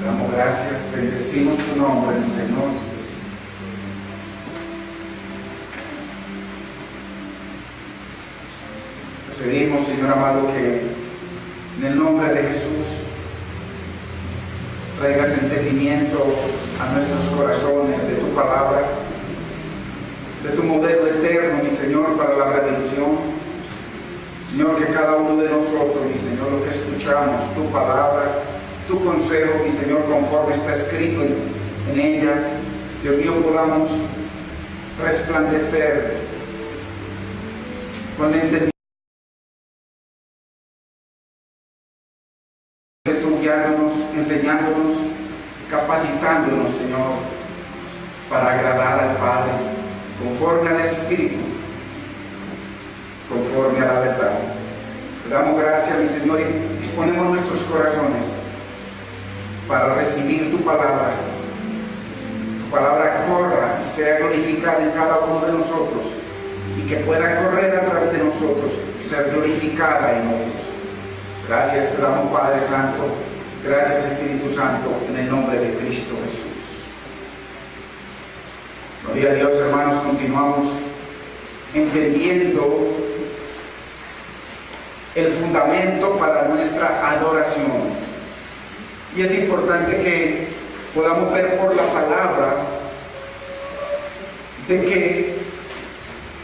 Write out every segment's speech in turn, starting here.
Te damos gracias, bendecimos tu nombre, mi Señor. Te pedimos, Señor amado, que en el nombre de Jesús traigas entendimiento a nuestros corazones de tu palabra, de tu modelo eterno, mi Señor, para la redención. Señor, que cada uno de nosotros, mi Señor, lo que escuchamos, tu palabra, tu consejo, mi Señor, conforme está escrito en ella, Dios mío, podamos resplandecer con entendimiento, tú guiándonos, enseñándonos, capacitándonos, Señor, para agradar al Padre, conforme al Espíritu, conforme a la verdad. Te damos gracias, mi Señor, y disponemos nuestros corazones para recibir tu palabra. Tu palabra corra y sea glorificada en cada uno de nosotros, y que pueda correr a través de nosotros y ser glorificada en otros. Gracias te damos, Padre Santo. Gracias, Espíritu Santo, en el nombre de Cristo Jesús. Gloria a Dios, hermanos. Continuamos entendiendo el fundamento para nuestra adoración. Y es importante que podamos ver por la palabra de que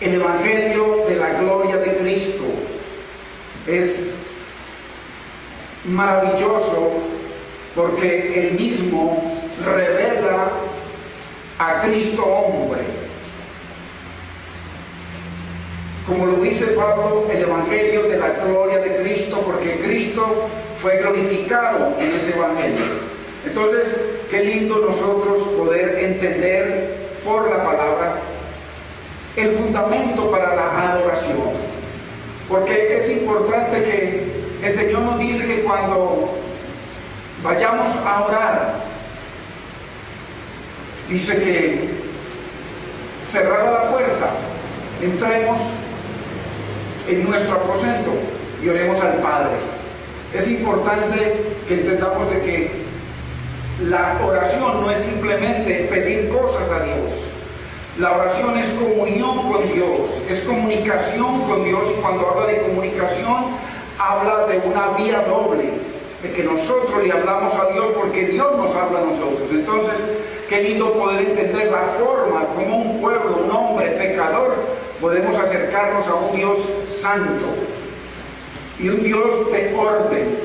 el Evangelio de la gloria de Cristo es maravilloso, porque él mismo revela a Cristo hombre. Como lo dice Pablo, el Evangelio de la gloria de Cristo, porque Cristo fue glorificado en ese Evangelio. Entonces, qué lindo nosotros poder entender por la palabra el fundamento para la adoración, porque es importante que el Señor nos dice que cuando vayamos a orar, dice que cerrada la puerta, entremos en nuestro aposento y oremos al Padre. Es importante que entendamos de que la oración no es simplemente pedir cosas a Dios. La oración es comunión con Dios, es comunicación con Dios. Cuando habla de comunicación, habla de una vía doble, de que nosotros le hablamos a Dios porque Dios nos habla a nosotros. Entonces, qué lindo poder entender la forma como un pueblo, un hombre pecador, podemos acercarnos a un Dios santo y un Dios de orden,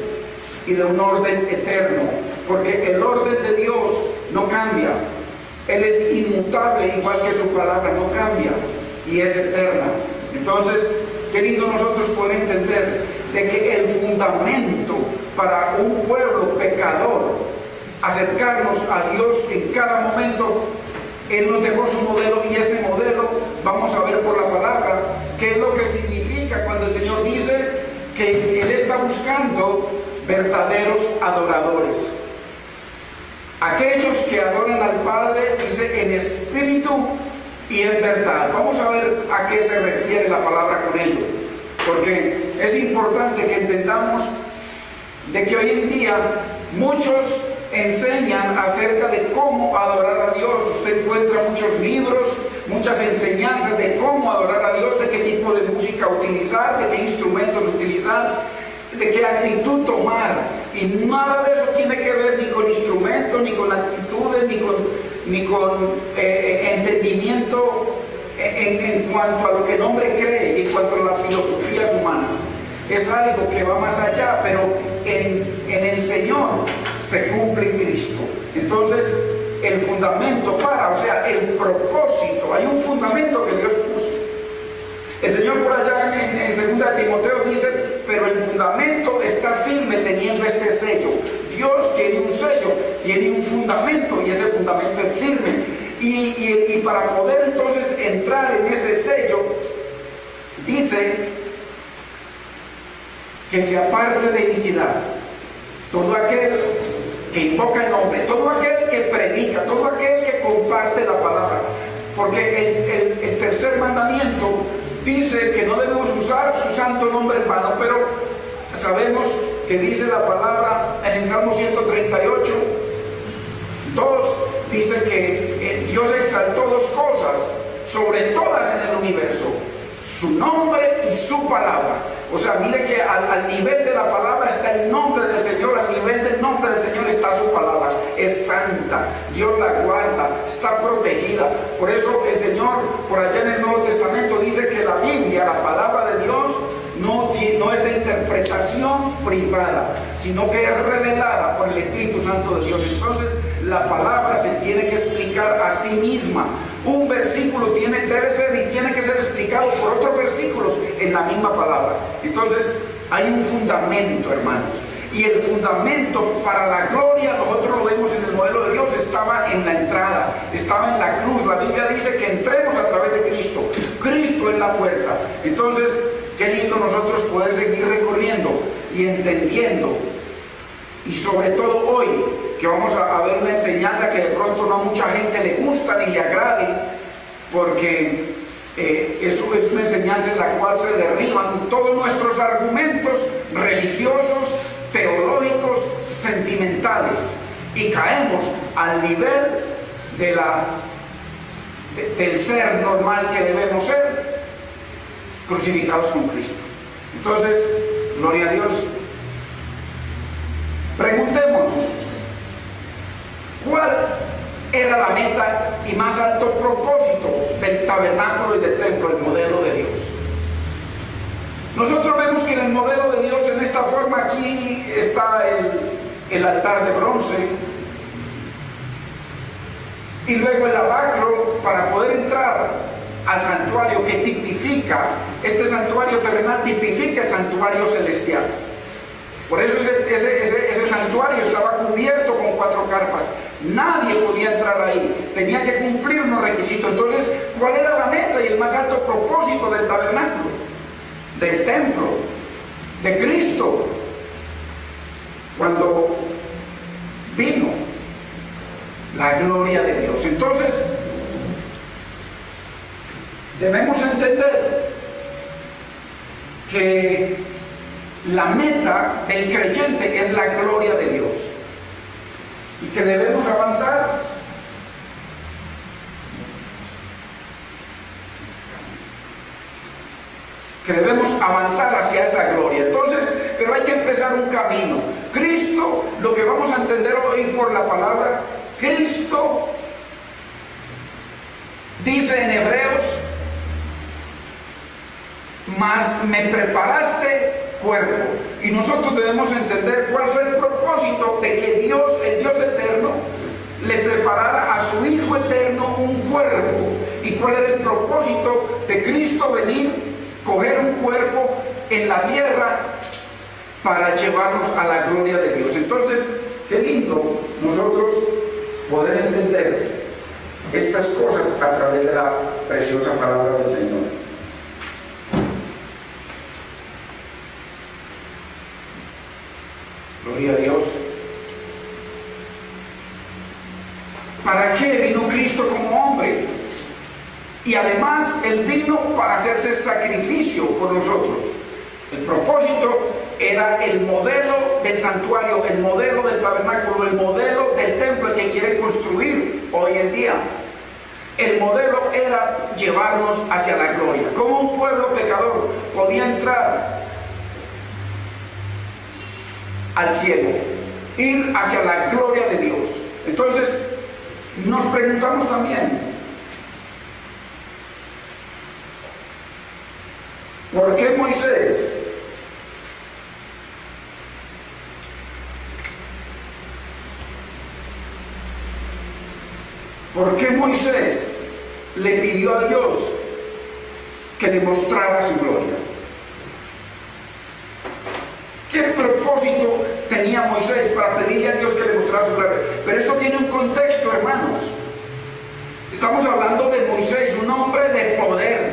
y de un orden eterno, porque el orden de Dios no cambia. Él es inmutable, igual que su palabra no cambia, y es eterna. Entonces, qué lindo nosotros poder entender de que el fundamento para un pueblo pecador acercarnos a Dios en cada momento, Él nos dejó su modelo, y ese modelo vamos a ver por la palabra qué es lo que significa cuando el Señor dice que Él está buscando verdaderos adoradores. Aquellos que adoran al Padre, dice, en espíritu y en verdad. Vamos a ver a qué se refiere la palabra con ello, porque es importante que entendamos de que hoy en día muchos enseñan acerca de cómo adorar a Dios. Usted encuentra muchos libros, muchas enseñanzas de cómo adorar a Dios, de qué tipo de música utilizar, de qué instrumentos utilizar, de qué actitud tomar. Y nada de eso tiene que ver ni con instrumentos, ni con actitudes, ni con entendimiento en cuanto a lo que el hombre cree y en cuanto a las filosofías humanas. Es algo que va más allá, pero en el Señor se cumple en Cristo. Entonces, el fundamento o sea, el propósito, hay un fundamento que Dios puso. El Señor por allá en 2 Timoteo dice, pero el fundamento está firme teniendo este sello. Dios tiene un sello, tiene un fundamento, y ese fundamento es firme. Y para poder entonces entrar en ese sello, dice que se aparte de iniquidad todo aquel que invoca el nombre, todo aquel que predica, todo aquel que comparte la palabra. Porque el tercer mandamiento dice que no debemos usar su santo nombre en vano, pero sabemos que dice la palabra en el Salmo 138 dos cosas sobre todas en el universo: su nombre y su palabra. O sea, mire que al nivel de la palabra está el nombre del Señor, al nivel del nombre del Señor está su palabra. Es santa, Dios la guarda, está protegida. Por eso el Señor, por allá en el Nuevo Testamento, dice que la Biblia, la palabra de Dios, no es de interpretación privada, sino que es revelada por el Espíritu Santo de Dios. Entonces, la palabra se tiene que explicar a sí misma. Un versículo debe ser y tiene que ser explicado por otros versículos en la misma palabra. Entonces, hay un fundamento, hermanos. Y el fundamento para la gloria, nosotros lo vemos en el modelo de Dios, estaba en la entrada, estaba en la cruz. La Biblia dice que entremos a través de Cristo. Cristo es la puerta. Entonces, qué lindo nosotros poder seguir recorriendo y entendiendo. Y sobre todo hoy, que vamos a ver una enseñanza que de pronto no a mucha gente le gusta ni le agrade, porque eso es una enseñanza en la cual se derriban todos nuestros argumentos religiosos, teológicos, sentimentales, y caemos al nivel del ser normal que debemos ser, crucificados con Cristo. Entonces, gloria a Dios. Preguntémonos, ¿cuál era la meta y más alto propósito del tabernáculo y del templo, el modelo de Dios? Nosotros vemos que en el modelo de Dios, en esta forma, aquí está el altar de bronce, y luego el lavacro para poder entrar al santuario, que tipifica, este santuario terrenal tipifica el santuario celestial. Por eso ese santuario estaba cubierto con 4 carpas. Nadie podía entrar ahí, tenía que cumplir unos requisitos. Entonces, ¿cuál era la meta y el más alto propósito del tabernáculo, del templo, de Cristo? Cuando vino la gloria de Dios. Entonces, debemos entender que la meta del creyente es la gloria de Dios y que debemos avanzar hacia esa gloria. Entonces, pero hay que empezar un camino. Cristo, lo que vamos a entender hoy por la palabra, Cristo dice en Hebreos: mas me preparaste cuerpo. Y nosotros debemos entender cuál fue el propósito de que Dios, el Dios eterno, le preparara a su Hijo eterno un cuerpo. Y cuál era el propósito de Cristo venir, coger un cuerpo en la tierra para llevarnos a la gloria de Dios. Entonces, qué lindo nosotros poder entender estas cosas a través de la preciosa palabra del Señor. Gloria a Dios. ¿Para qué vino Cristo como hombre? Y además Él vino para hacerse sacrificio por nosotros. El propósito era el modelo del santuario, el modelo del tabernáculo, el modelo del templo que quiere construir hoy en día. El modelo era llevarnos hacia la gloria. ¿Cómo un pueblo pecador podía entrar al cielo, ir hacia la gloria de Dios? Entonces nos preguntamos también, ¿por qué Moisés le pidió a Dios que le mostrara su gloria? ¿Qué propósito tenía Moisés para pedirle a Dios que le mostrara su gloria? Pero esto tiene un contexto, hermanos. Estamos hablando de Moisés, un hombre de poder,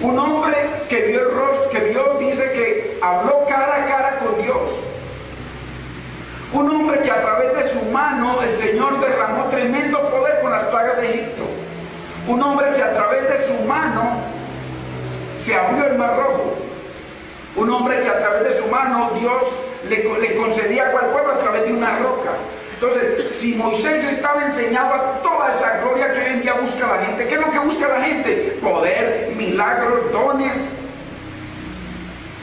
un hombre que vio el rostro, dice que habló cara a cara con Dios, un hombre que a través de su mano el Señor derramó tremendo poder con las plagas de Egipto, un hombre que a través de su mano se abrió el mar rojo, un hombre que a través de su mano Dios le concedía agua al pueblo a través de una roca. Entonces si Moisés estaba enseñado a toda esa gloria que hoy en día busca la gente, ¿qué es lo que busca la gente? Poder, milagros, dones.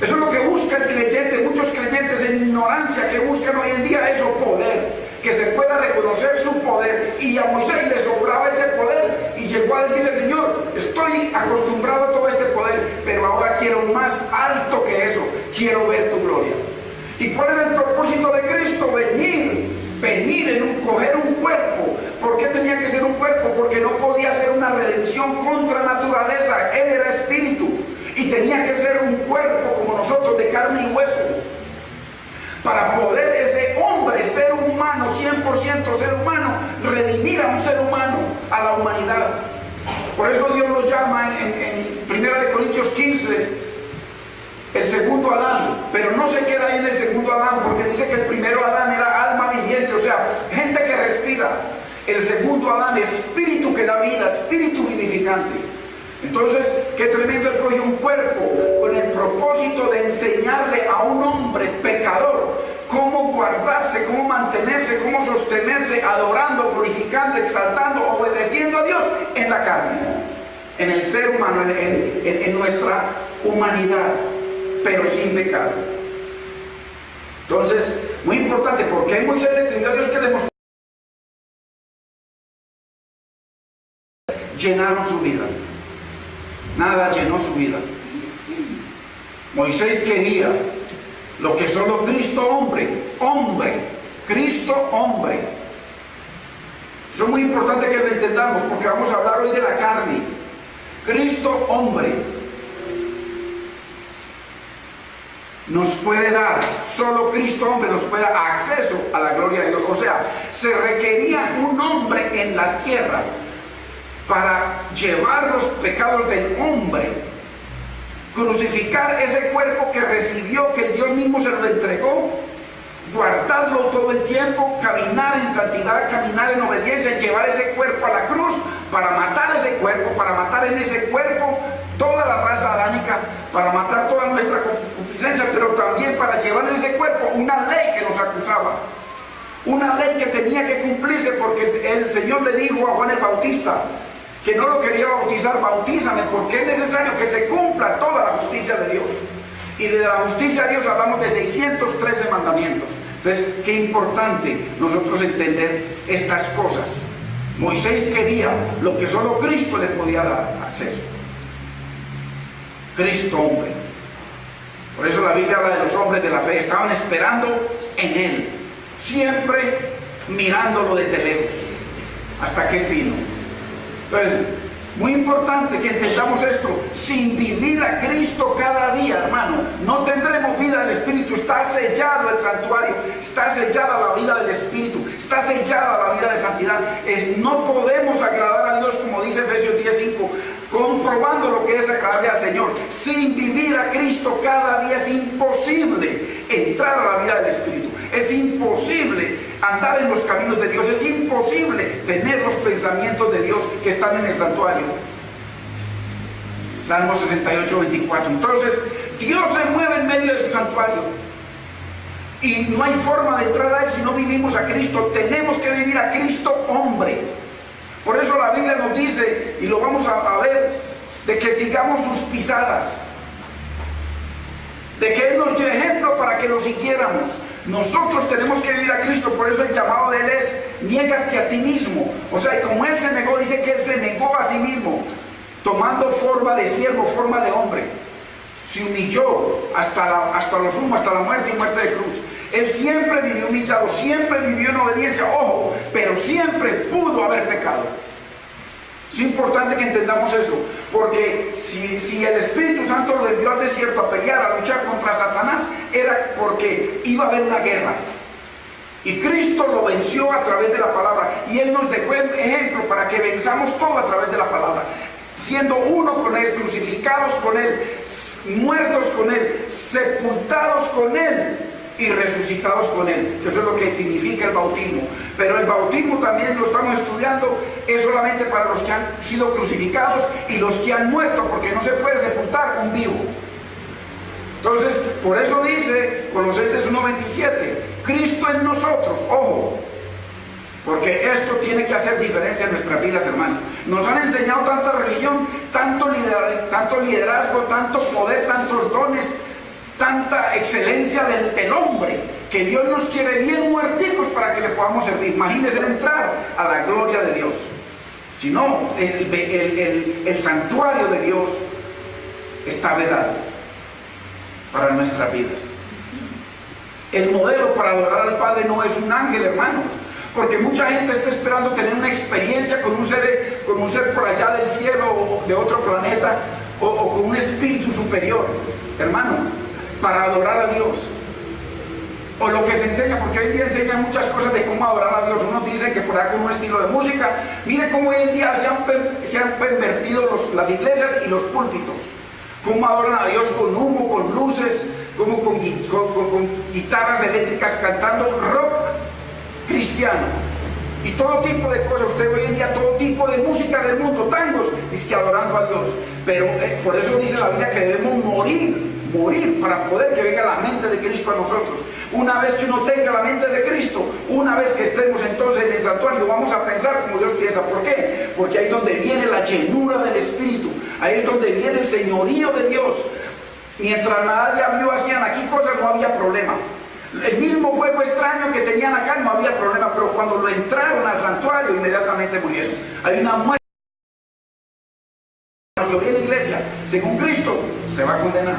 Eso es lo que busca el creyente. Muchos creyentes en ignorancia que buscan hoy en día eso, poder, que se pueda reconocer su poder. Y a Moisés le sobraba ese poder y llegó a decirle: Señor, estoy acostumbrado a todo este poder, pero ahora quiero más alto que eso, quiero ver tu gloria. ¿Y cuál era el propósito de Cristo? Coger un cuerpo. ¿Por qué tenía que ser un cuerpo? Porque no podía ser una redención contra naturaleza. Él era espíritu y tenía que ser un cuerpo como nosotros, de carne y hueso, para poder ese hombre, ser humano, 100% ser humano, redimir a un ser humano, a la humanidad. Por eso Dios lo llama en 1 Corintios 15 el segundo Adán, pero no se queda ahí en el segundo Adán, porque dice que el primero Adán era alma viviente, o sea, gente que respira. El segundo Adán, espíritu que da vida, espíritu vivificante. Entonces, qué tremendo, él cogió un cuerpo con el propósito de enseñarle a un hombre pecador cómo guardarse, cómo mantenerse, cómo sostenerse, adorando, glorificando, exaltando, obedeciendo a Dios en la carne, en el ser humano, en nuestra humanidad, pero sin pecado. Entonces, muy importante, porque Moisés le pidió a Dios que le mostrara. Llenaron su vida. Nada llenó su vida. Moisés quería lo que solo Cristo hombre, Cristo hombre. Eso es muy importante que lo entendamos, porque vamos a hablar hoy de la carne. Cristo hombre nos puede dar, solo Cristo hombre nos puede dar acceso a la gloria de Dios. O sea, se requería un hombre en la tierra para llevar los pecados del hombre, crucificar ese cuerpo que recibió, que Dios mismo se lo entregó, guardarlo todo el tiempo, caminar en santidad, caminar en obediencia, llevar ese cuerpo a la cruz para matar ese cuerpo, para matar en ese cuerpo toda la raza adánica, para matar toda nuestra concupiscencia, pero también para llevar en ese cuerpo una ley que nos acusaba, una ley que tenía que cumplirse, porque el Señor le dijo a Juan el Bautista que no lo quería bautizar: bautízame, porque es necesario que se cumpla toda la justicia de Dios. Y de la justicia de Dios hablamos de 613 mandamientos. Entonces, qué importante nosotros entender estas cosas. Moisés quería lo que solo Cristo le podía dar acceso. Cristo hombre. Por eso la Biblia habla de los hombres de la fe. Estaban esperando en Él, siempre mirándolo desde lejos, hasta que Él vino. Entonces, muy importante que entendamos esto. Sin vivir a Cristo cada día, hermano, no tendremos vida del Espíritu. Está sellado el santuario, está sellada la vida del Espíritu, está sellada la vida de santidad. No podemos agradar a Dios, como dice Efesios 10:5, comprobando lo que es agradable al Señor. Sin vivir a Cristo cada día es imposible entrar a la vida del Espíritu. Es imposible andar en los caminos de Dios. Es imposible tener los pensamientos de Dios que están en el santuario. Salmo 68:24. Entonces, Dios se mueve en medio de su santuario. Y no hay forma de entrar a Él si no vivimos a Cristo. Tenemos que vivir a Cristo hombre. Por eso la Biblia nos dice, y lo vamos a ver, de que sigamos sus pisadas, de que Él nos dio ejemplo para que lo siguiéramos. Nosotros tenemos que vivir a Cristo. Por eso el llamado de Él es: niégate a ti mismo. O sea, como Él se negó, dice que Él se negó a sí mismo, tomando forma de siervo, forma de hombre. Se humilló hasta lo sumo, hasta la muerte y muerte de cruz. Él siempre vivió humillado, siempre vivió en obediencia, ojo, pero siempre pudo haber pecado. Es importante que entendamos eso, porque si el Espíritu Santo lo envió al desierto a pelear, a luchar contra Satanás, era porque iba a haber una guerra. Y Cristo lo venció a través de la palabra, y Él nos dejó ejemplo para que venzamos todo a través de la palabra, siendo uno con Él, crucificados con Él, muertos con Él, sepultados con Él y resucitados con Él, que eso es lo que significa el bautismo. Pero el bautismo también lo estamos estudiando, es solamente para los que han sido crucificados y los que han muerto, porque no se puede sepultar un vivo. Entonces, por eso dice Colosenses 1:27, Cristo en nosotros, ojo, Porque esto tiene que hacer diferencia en nuestras vidas, hermanos. Nos han enseñado tanta religión, tanto liderazgo, tanto poder, tantos dones, tanta excelencia del hombre, que Dios nos quiere bien muerticos para que le podamos servir. Imagínense entrar a la gloria de Dios. Si no, el santuario de Dios está vedado para nuestras vidas. El modelo para adorar al Padre no es un ángel, hermanos, porque mucha gente está esperando tener una experiencia con un ser por allá del cielo o de otro planeta o con un espíritu superior, hermano, para adorar a Dios. O lo que se enseña, porque hoy en día enseñan muchas cosas de cómo adorar a Dios. Uno dice que por ahí con un estilo de música. Mire cómo hoy en día se han pervertido las iglesias y los púlpitos. Cómo adoran a Dios con humo, con luces, como con guitarras eléctricas, cantando rock cristiano y todo tipo de cosas. Usted hoy en día todo tipo de música del mundo, tangos, es que adorando a Dios. Pero por eso dice la Biblia que debemos morir para poder que venga la mente de Cristo a nosotros. Una vez que uno tenga la mente de Cristo, una vez que estemos entonces en el santuario, vamos a pensar como Dios piensa. ¿Por qué? Porque ahí es donde viene la llenura del Espíritu, ahí es donde viene el señorío de Dios. Mientras nadie hacían aquí cosas, no había problema. El mismo fuego extraño que tenían acá, no había problema, pero cuando lo entraron al santuario, inmediatamente murieron. Hay una muerte. La mayoría de la iglesia, según Cristo, se va a condenar.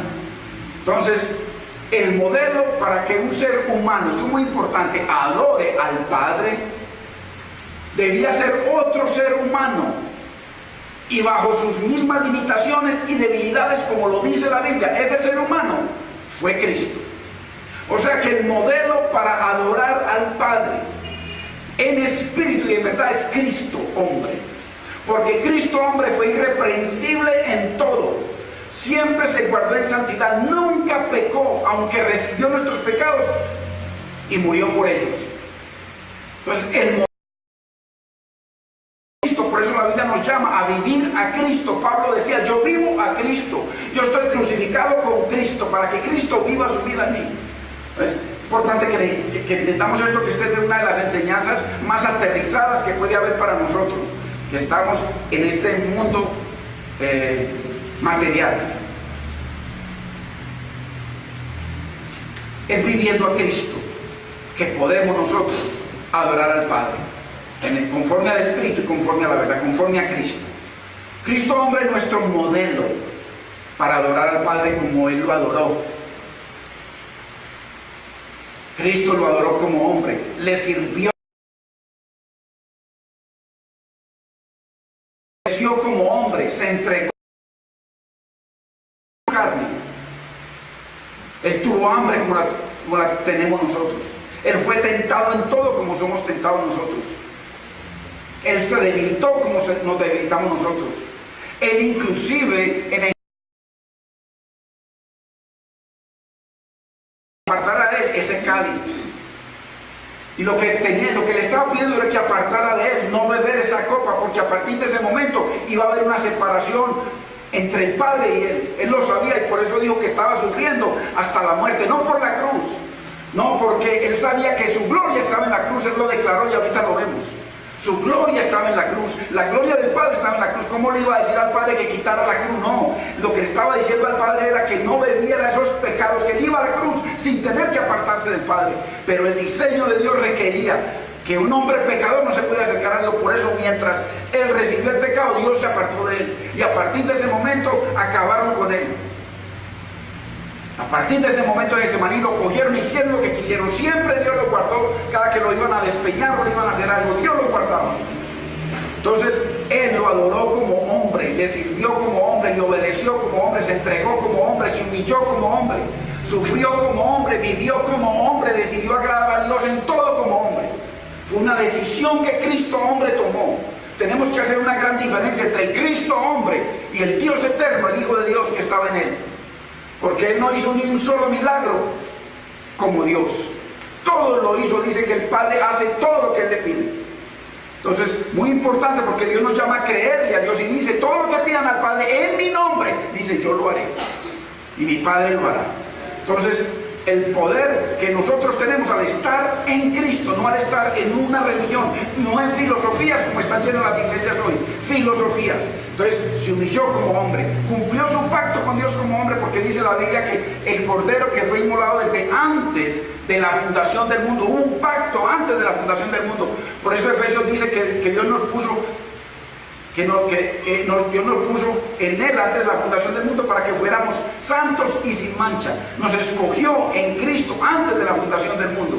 Entonces, el modelo para que un ser humano, esto es muy importante, adore al Padre, debía ser otro ser humano y bajo sus mismas limitaciones y debilidades, como lo dice la Biblia. Ese ser humano fue Cristo. O sea que el modelo para adorar al Padre en espíritu y en verdad es Cristo hombre, porque Cristo hombre fue irreprensible en todo, siempre se guardó en santidad, nunca pecó, aunque recibió nuestros pecados y murió por ellos. Entonces el modelo de Cristo, por eso la Biblia nos llama a vivir a Cristo. Pablo decía: yo vivo a Cristo, yo estoy crucificado con Cristo para que Cristo viva su vida en mí. Es importante que entendamos esto, que esta es una de las enseñanzas más aterrizadas que puede haber para nosotros, que estamos en este mundo material. Es viviendo a Cristo que podemos nosotros adorar al Padre, conforme al Espíritu y conforme a la verdad, conforme a Cristo. Cristo hombre es nuestro modelo para adorar al Padre como Él lo adoró. Cristo lo adoró como hombre, le sirvió, creció como hombre, se entregó carne. Él tuvo hambre como la tenemos nosotros. Él fue tentado en todo como somos tentados nosotros. Él se debilitó como nos debilitamos nosotros. Él inclusive en el apartara de él ese cáliz, y lo que le estaba pidiendo era que apartara de él, no beber esa copa, porque a partir de ese momento iba a haber una separación entre el Padre y él. Él lo sabía y por eso dijo que estaba sufriendo hasta la muerte, no por la cruz, no, porque él sabía que su gloria estaba en la cruz. Él lo declaró y ahorita lo vemos. Su gloria estaba en la cruz, la gloria del Padre estaba en la cruz. ¿Cómo le iba a decir al Padre que quitara la cruz? No, lo que le estaba diciendo al Padre era que no bebiera esos pecados, que él iba a la cruz sin tener que apartarse del Padre. Pero el diseño de Dios requería que un hombre pecador no se pudiera acercar a Dios. Por eso, mientras él recibió el pecado, Dios se apartó de él, y a partir de ese momento acabaron con él. A partir de ese momento de Getsemaní lo cogieron y hicieron lo que quisieron. Siempre Dios lo guardó. Cada que lo iban a despeñar o lo iban a hacer algo, Dios lo guardaba. Entonces él lo adoró como hombre, le sirvió como hombre, le obedeció como hombre, se entregó como hombre, se humilló como hombre, sufrió como hombre, vivió como hombre, decidió agradar a Dios en todo como hombre. Fue una decisión que Cristo hombre tomó. Tenemos que hacer una gran diferencia entre el Cristo hombre y el Dios eterno, el Hijo de Dios que estaba en él. Porque él no hizo ni un solo milagro como Dios. Todo lo hizo. Dice que el Padre hace todo lo que él le pide. Entonces, muy importante, porque Dios nos llama a creerle a Dios y dice: todo lo que pidan al Padre en mi nombre, dice, yo lo haré y mi Padre lo hará. Entonces, el poder que nosotros tenemos al estar en Cristo, no al estar en una religión, no en filosofías como están llenas las iglesias hoy, filosofías. Entonces se humilló como hombre, cumplió su pacto con Dios como hombre, porque dice la Biblia que el Cordero que fue inmolado desde antes de la fundación del mundo, hubo un pacto antes de la fundación del mundo. Por eso Efesios dice que Dios nos puso Dios nos puso en Él antes de la fundación del mundo para que fuéramos santos y sin mancha. Nos escogió en Cristo antes de la fundación del mundo.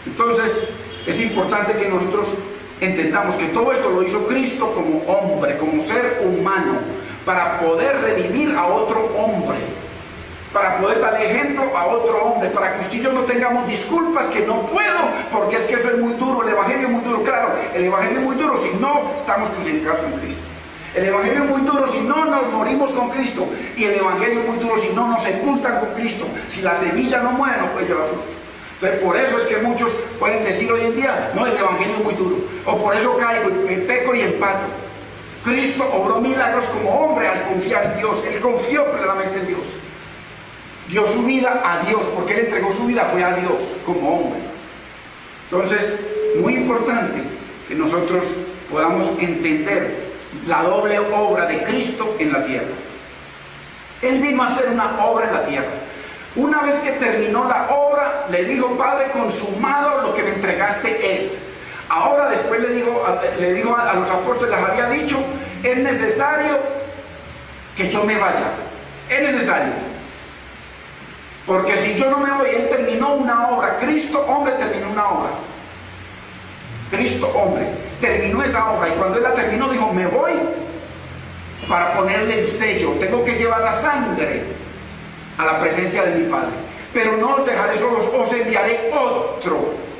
Entonces es importante que nosotros entendamos que todo esto lo hizo Cristo como hombre, como ser humano, para poder redimir a otro hombre, para poder dar ejemplo a otro hombre, para que usted y yo no tengamos disculpas que no puedo, porque es que eso es muy duro, el evangelio es muy duro. Claro, el evangelio es muy duro si no estamos crucificados con Cristo. El evangelio es muy duro si no nos morimos con Cristo, y el evangelio es muy duro si no nos sepultan con Cristo. Si la semilla no muere, no puede llevar fruto. Entonces, por eso es que muchos pueden decir hoy en día, no, el evangelio es muy duro, o por eso caigo, peco y empato. Cristo obró milagros como hombre al confiar en Dios. Él confió plenamente en Dios. Dio su vida a Dios, porque Él entregó su vida, fue a Dios como hombre. Entonces, muy importante que nosotros podamos entender la doble obra de Cristo en la tierra. Él vino a hacer una obra en la tierra. Una vez que terminó la obra, le dijo: Padre, consumado, lo que me entregaste es. Ahora después le dijo a los apóstoles, les había dicho: es necesario que yo me vaya. Es necesario. Porque si yo no me voy, Él terminó una obra. Cristo, hombre, terminó una obra. Cristo, hombre, terminó esa obra. Y cuando Él la terminó, dijo: me voy para ponerle el sello. Tengo que llevar la sangre a la presencia de mi Padre. Pero no os dejaré solos, os enviaré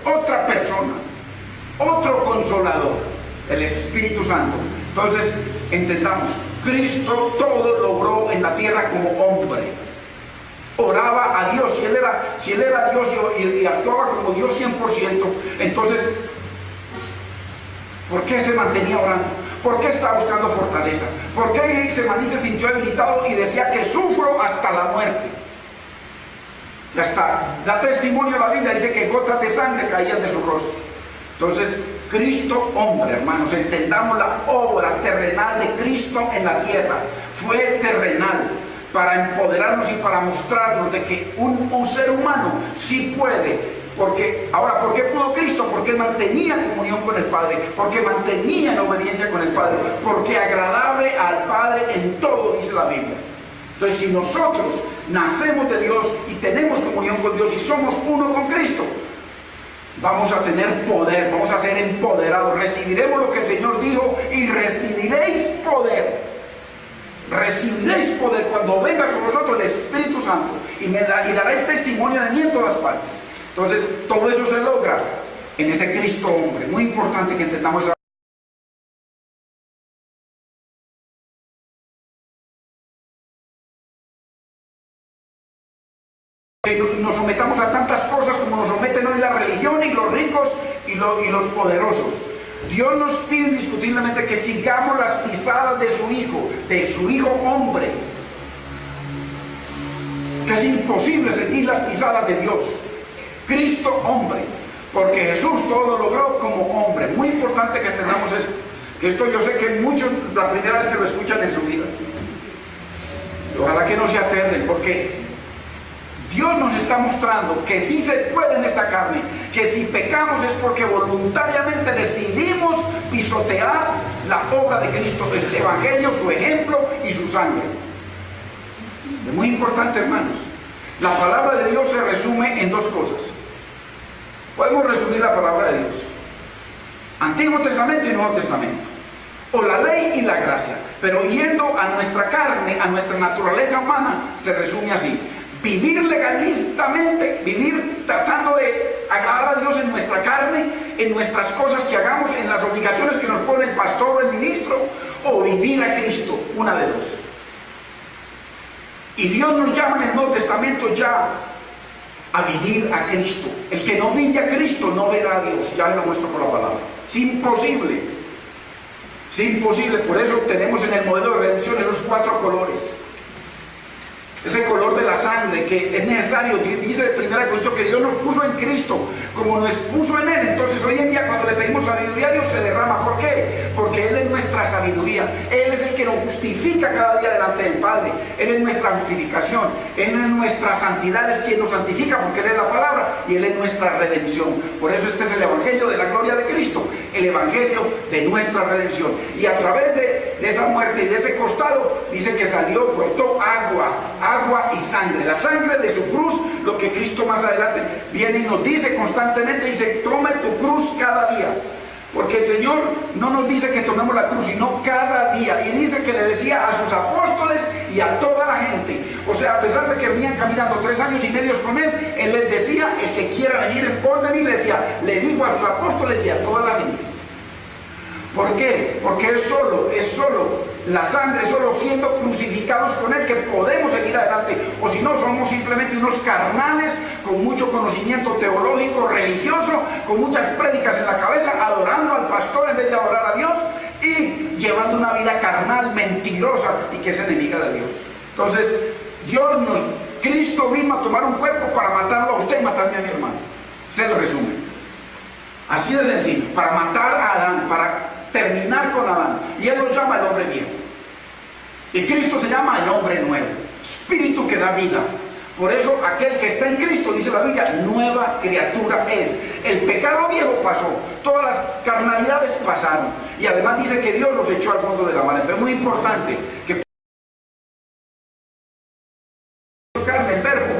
otra persona, otro consolador, el Espíritu Santo. Entonces, entendamos, Cristo todo logró en la tierra como hombre. Oraba a Dios. Si él era Dios y actuaba como Dios 100%, entonces, ¿por qué se mantenía orando? ¿Por qué estaba buscando fortaleza? ¿Por qué Getsemaní se sintió debilitado y decía que sufro hasta la muerte? Ya está, da testimonio la Biblia, dice que gotas de sangre caían de su rostro. Entonces, Cristo hombre, hermanos, entendamos la obra terrenal de Cristo en la tierra. Fue terrenal, para empoderarnos y para mostrarnos de que un ser humano sí puede. Porque, ahora, ¿por qué pudo Cristo? Porque mantenía comunión con el Padre, porque mantenía en obediencia con el Padre, porque agradable al Padre en todo, dice la Biblia. Entonces, si nosotros nacemos de Dios y tenemos comunión con Dios y somos uno con Cristo, vamos a tener poder, vamos a ser empoderados, recibiremos lo que el Señor dijo: y recibiréis poder. Recibiréis poder cuando venga sobre vosotros el Espíritu Santo, y daréis testimonio de mí en todas partes. Entonces, todo eso se logra en ese Cristo hombre. Muy importante que entendamos eso. Que nos sometamos a tantas cosas como nos someten hoy la religión y los ricos y los poderosos. Dios nos pide indiscutiblemente que sigamos las pisadas de su Hijo hombre. Que es imposible seguir las pisadas de Dios. Cristo hombre, porque Jesús todo lo logró como hombre. Muy importante que entendamos esto, que esto yo sé que muchos la primera vez que lo escuchan en su vida. Ojalá que no se aterren, porque Dios nos está mostrando que sí se puede en esta carne, que si pecamos es porque voluntariamente decidimos pisotear la obra de Cristo, el Evangelio, su ejemplo y su sangre. Es muy importante, hermanos. La palabra de Dios se resume en dos cosas. Podemos resumir la palabra de Dios: Antiguo Testamento y Nuevo Testamento, o la ley y la gracia. Pero yendo a nuestra carne, a nuestra naturaleza humana, se resume así: vivir legalistamente, vivir tratando de agradar a Dios en nuestra carne, en nuestras cosas que hagamos, en las obligaciones que nos pone el pastor o el ministro, o vivir a Cristo, una de dos. Y Dios nos llama en el Nuevo Testamento ya a vivir a Cristo. El que no vive a Cristo no verá a Dios, ya lo muestro por la palabra. Es imposible. Es imposible. Por eso tenemos en el modelo de redención esos 4 colores. ese color de la sangre que es necesario. Dice el 1 Corintios que Dios nos puso en Cristo, como nos puso en Él. Entonces hoy en día cuando le pedimos sabiduría, Dios se derrama. ¿Por qué? Porque Él es nuestra sabiduría. Él es el que nos justifica cada día delante del Padre. Él es nuestra justificación. Él es nuestra santidad, es quien nos santifica, porque Él es la palabra y Él es nuestra redención. Por eso este es el Evangelio de la gloria de Cristo, el Evangelio de nuestra redención. Y a través de esa muerte y de ese costado, dice que salió, brotó agua y sangre. La sangre de su cruz, lo que Cristo más adelante viene y nos dice constantemente, dice, tome tu cruz cada día. Porque el Señor no nos dice que tomemos la cruz, sino cada día. Y dice que le decía a sus apóstoles y a toda la gente. O sea, a pesar de que venían caminando 3 años y medio con Él, Él les decía, el que quiera venir en pos de mí, le decía, le digo a sus apóstoles y a toda la gente. ¿Por qué? Porque es solo la sangre, solo siendo crucificados con Él que podemos seguir adelante. O si no, somos simplemente unos carnales con mucho conocimiento teológico, religioso, con muchas prédicas en la cabeza, adorando al pastor en vez de adorar a Dios y llevando una vida carnal, mentirosa y que es enemiga de Dios. Entonces, Cristo vino a tomar un cuerpo para matarlo a usted y matarme a mi hermano. Se lo resume. Así de sencillo, para matar a Adán, para terminar con Adán. Y Él lo llama el hombre viejo. Y Cristo se llama el hombre nuevo, espíritu que da vida. Por eso aquel que está en Cristo, dice la Biblia, nueva criatura es. El pecado viejo pasó, todas las carnalidades pasaron. Y además dice que Dios los echó al fondo de la mar. Entonces es muy importante que el verbo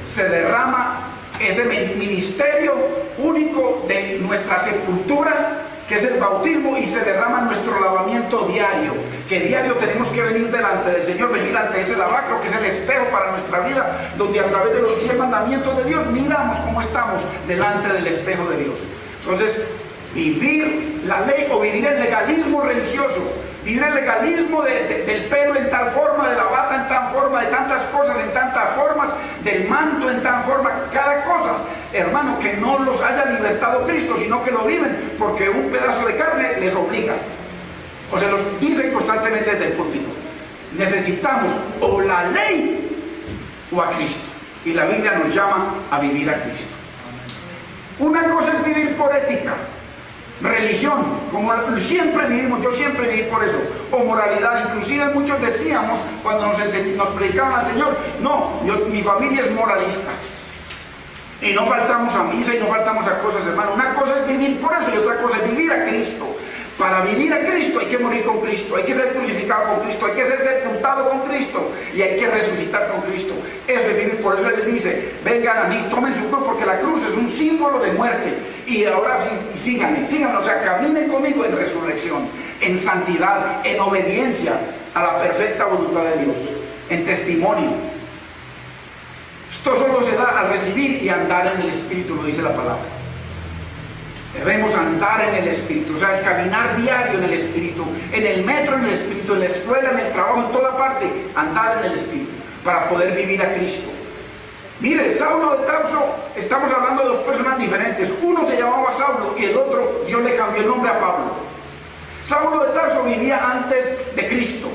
se derrama, ese ministerio único de nuestra sepultura, que es el bautismo, y se derrama nuestro lavamiento diario, que diario tenemos que venir delante del Señor, venir ante ese lavacro que es el espejo para nuestra vida, donde a través de los 10 mandamientos de Dios miramos cómo estamos delante del espejo de Dios. Entonces, vivir la ley o vivir el legalismo religioso, vivir el legalismo del pelo en tal forma, de la bata en tal forma, de tantas cosas en tantas formas, del manto en tal forma, cada cosa, hermano, que no los haya libertado Cristo, sino que lo viven porque un pedazo de carne les obliga, o se los dicen constantemente desde el púlpito. Necesitamos o la ley o a Cristo, y la Biblia nos llama a vivir a Cristo. Una cosa es vivir por ética, religión, como siempre vivimos, yo siempre viví por eso, o moralidad. Inclusive muchos decíamos cuando nos predicaban al Señor, no, mi familia es moralista y no faltamos a misa y no faltamos a cosas, hermano. Una cosa es vivir por eso y otra cosa es vivir a Cristo. Para vivir a Cristo hay que morir con Cristo, hay que ser crucificado con Cristo, hay que ser sepultado con Cristo y hay que resucitar con Cristo. Eso es vivir. Por eso Él le dice, vengan a mí, tomen su cruz, porque la cruz es un símbolo de muerte. Y ahora síganme, o sea, caminen conmigo en resurrección, en santidad, en obediencia a la perfecta voluntad de Dios, en testimonio. Esto solo se da al recibir y andar en el Espíritu, lo dice la palabra. Debemos andar en el Espíritu, o sea, el caminar diario en el Espíritu, en el metro en el Espíritu, en la escuela, en el trabajo, en toda parte, andar en el Espíritu, para poder vivir a Cristo. Mire, Saulo de Tarso, estamos hablando de 2 personas diferentes. Uno se llamaba Saulo y el otro, Dios le cambió el nombre a Pablo. Saulo de Tarso vivía antes de Cristo,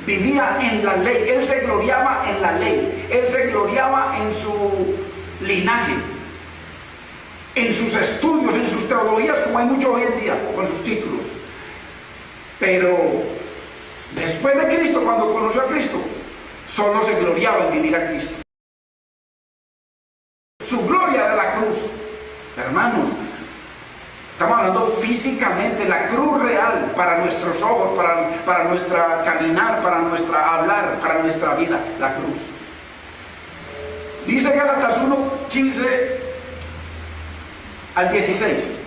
vivía en la ley, él se gloriaba en la ley, él se gloriaba en su linaje, en sus estudios, en sus teologías, como hay mucho hoy en día, con sus títulos. Pero después de Cristo, cuando conoció a Cristo, solo se gloriaba en vivir a Cristo. Su gloria era la cruz. Hermanos, estamos hablando físicamente, la cruz real para nuestros ojos, para nuestra caminar, para nuestra hablar, para nuestra vida, la cruz. Dice Gálatas 1:15 al 16,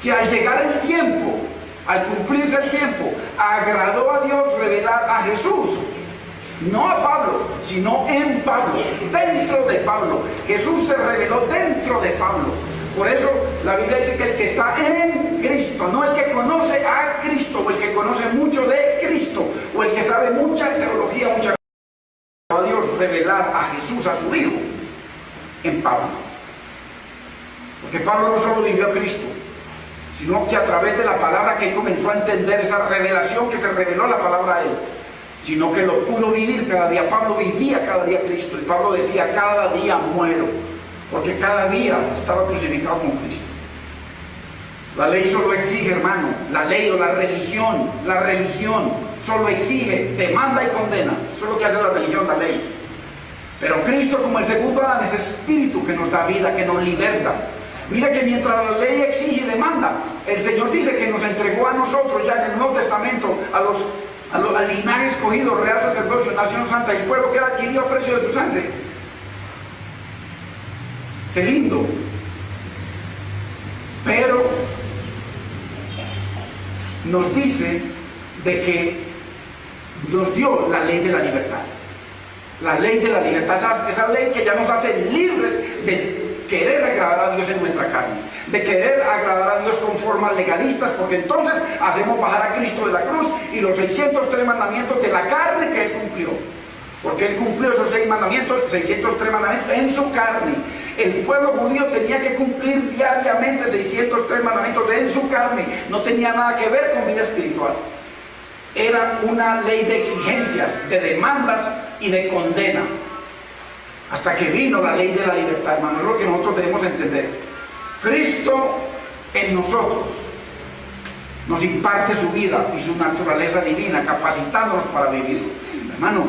que al llegar el tiempo, al cumplirse el tiempo, agradó a Dios revelar a Jesús, no a Pablo, sino en Pablo, dentro de Pablo. Jesús se reveló dentro de Pablo. Por eso la Biblia dice que el que está en Cristo, no el que conoce a Cristo, o el que conoce mucho de Cristo, o el que sabe mucha teología, mucha a Dios revelar a Jesús, a su Hijo, en Pablo. Porque Pablo no solo vivió a Cristo, sino que a través de la palabra que él comenzó a entender, esa revelación que se reveló la palabra a él, sino que lo pudo vivir cada día. Pablo vivía cada día Cristo, y Pablo decía, cada día muero, porque cada día estaba crucificado con Cristo. La ley solo exige, hermano, la ley o la religión solo exige, demanda y condena. Eso es lo que hace la religión, la ley. Pero Cristo, como el segundo Adán, es espíritu que nos da vida, que nos liberta. Mira que mientras la ley exige y demanda, el Señor dice que nos entregó a nosotros ya en el Nuevo Testamento, al linaje escogido, real sacerdocio, nación santa, y pueblo que él adquirió a precio de su sangre. Qué lindo. Pero nos dice de que nos dio la ley de la libertad. La ley de la libertad, esa ley que ya nos hace libres de querer agradar a Dios en nuestra carne, de querer agradar a Dios con formas legalistas, porque entonces hacemos bajar a Cristo de la cruz y los 603 mandamientos de la carne que Él cumplió, porque Él cumplió esos 603 mandamientos en su carne. El pueblo judío tenía que cumplir diariamente 603 mandamientos en su carne, no tenía nada que ver con vida espiritual. Era una ley de exigencias, de demandas y de condena. Hasta que vino la ley de la libertad, hermanos, es lo que nosotros debemos entender. Cristo en nosotros nos imparte su vida y su naturaleza divina, capacitándonos para vivirlo. Hermano,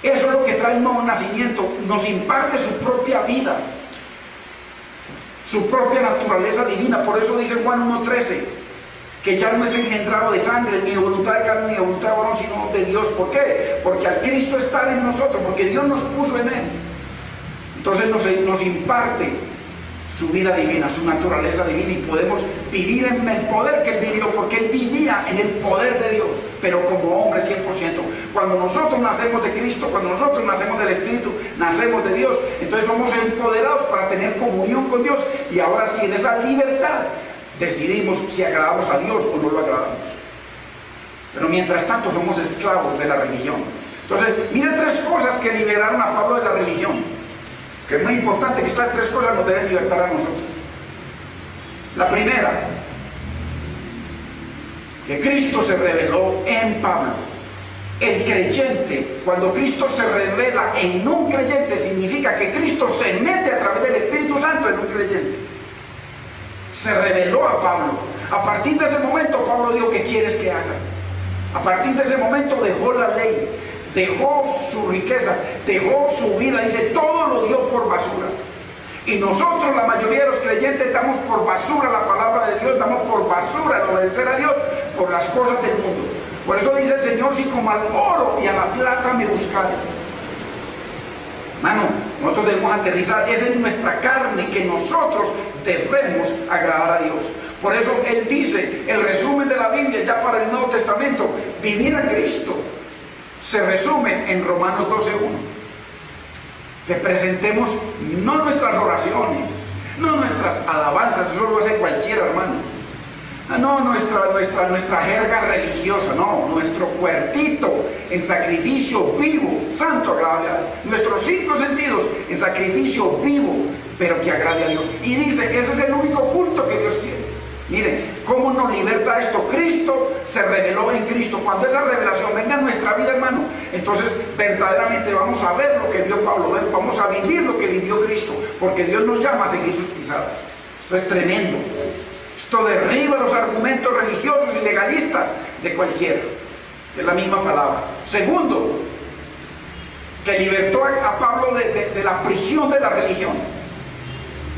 eso es lo que trae el nuevo nacimiento, nos imparte su propia vida, su propia naturaleza divina. Por eso dice Juan 1:13, que ya no es engendrado de sangre, ni de voluntad de carne, ni de voluntad de varón, sino de Dios. ¿Por qué? Porque al Cristo estar en nosotros, porque Dios nos puso en Él, entonces nos imparte su vida divina, su naturaleza divina, y podemos vivir en el poder que Él vivió, porque Él vivía en el poder de Dios, pero como hombre 100%. Cuando nosotros nacemos de Cristo, cuando nosotros nacemos del Espíritu, nacemos de Dios, entonces somos empoderados para tener comunión con Dios, y ahora sí, en esa libertad decidimos si agradamos a Dios o no lo agradamos. Pero mientras tanto somos esclavos de la religión. Entonces, miren 3 cosas que liberaron a Pablo de la religión, que es muy importante, que estas 3 cosas nos deben libertar a nosotros. La primera, que Cristo se reveló en Pablo. El creyente, cuando Cristo se revela en un creyente, significa que Cristo se mete a través del Espíritu Santo en un creyente. Se reveló a Pablo. A partir de ese momento, Pablo dijo, ¿qué quieres que haga? A partir de ese momento dejó la ley, dejó su riqueza, dejó su vida, dice, todo lo dio por basura. Y nosotros, la mayoría de los creyentes, damos por basura la palabra de Dios, damos por basura el obedecer a Dios por las cosas del mundo. Por eso dice el Señor, si como al oro y a la plata me buscares. Mano, nosotros debemos aterrizar, es en nuestra carne que nosotros debemos agradar a Dios. Por eso Él dice, el resumen de la Biblia ya para el Nuevo Testamento, vivir a Cristo, se resume en Romanos 12:1. Que presentemos no nuestras oraciones, no nuestras alabanzas, eso lo hace cualquiera, hermano. No nuestra jerga religiosa, no, nuestro cuerpito en sacrificio vivo, santo, agradable a Dios. Nuestros 5 sentidos en sacrificio vivo, pero que agrade a Dios. Y dice que ese es el único culto que Dios quiere. Miren, ¿cómo nos liberta esto? Cristo se reveló en Cristo. Cuando esa revelación venga a nuestra vida, hermano, entonces verdaderamente vamos a ver lo que vio Pablo, vamos a vivir lo que vivió Cristo, porque Dios nos llama a seguir sus pisadas. Esto es tremendo. Esto derriba los argumentos religiosos y legalistas de cualquiera. Es la misma palabra. Segundo, que libertó a Pablo de la prisión de la religión.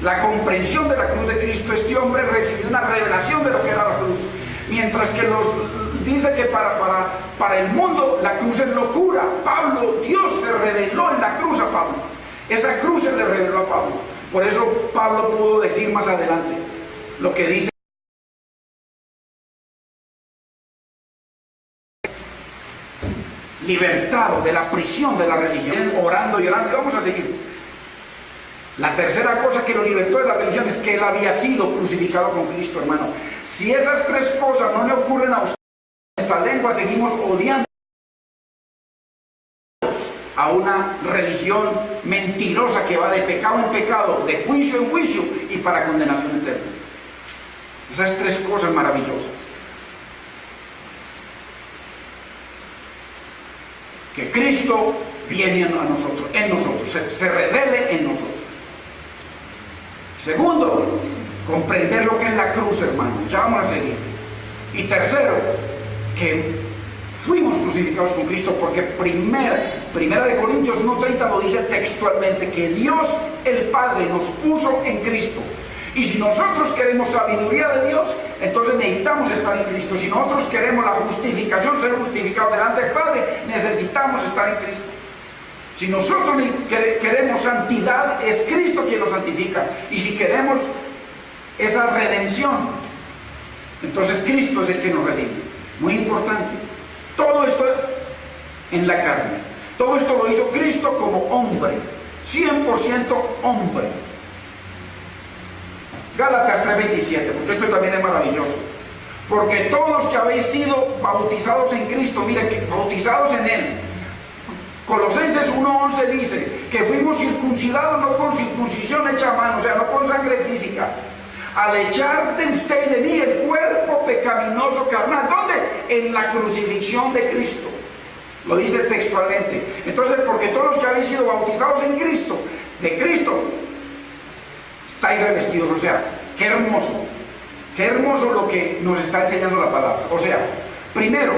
La comprensión de la cruz de Cristo. Este hombre recibió una revelación de lo que era la cruz. Mientras que dice que para el mundo la cruz es locura. Pablo, Dios se reveló en la cruz a Pablo. Esa cruz se le reveló a Pablo. Por eso Pablo pudo decir más adelante lo que dice: libertado de la prisión de la religión, orando y orando. Y vamos a seguir. La tercera cosa que lo libertó de la religión es que él había sido crucificado con Cristo, hermano. Si esas 3 cosas no le ocurren a usted, en esta lengua seguimos odiando a una religión mentirosa que va de pecado en pecado, de juicio en juicio y para condenación eterna. Esas 3 cosas maravillosas. que Cristo viene a nosotros, en nosotros, se revele en nosotros. Segundo, comprender lo que es la cruz, hermano. Ya vamos a seguir. Y tercero, que fuimos crucificados con Cristo, porque primera de Corintios 1:30 lo dice textualmente, que Dios el Padre nos puso en Cristo. Y si nosotros queremos sabiduría de Dios, entonces necesitamos estar en Cristo. Si nosotros queremos la justificación, ser justificados delante del Padre, necesitamos estar en Cristo. Si nosotros queremos santidad, es Cristo quien nos santifica. Y si queremos esa redención, entonces Cristo es el que nos redime. Muy importante. Todo esto en la carne. Todo esto lo hizo Cristo como hombre. 100% hombre. Gálatas 3:27, porque esto también es maravilloso. Porque todos los que habéis sido bautizados en Cristo, miren, que bautizados en Él. Colosenses 1:11 dice que fuimos circuncidados no con circuncisión hecha a mano, o sea, no con sangre física. Al echar de usted y de mí el cuerpo pecaminoso carnal. ¿Dónde? En la crucifixión de Cristo. Lo dice textualmente. Entonces, porque todos los que habéis sido bautizados en Cristo, de Cristo, estáis revestidos. O sea, qué hermoso lo que nos está enseñando la palabra. O sea, primero,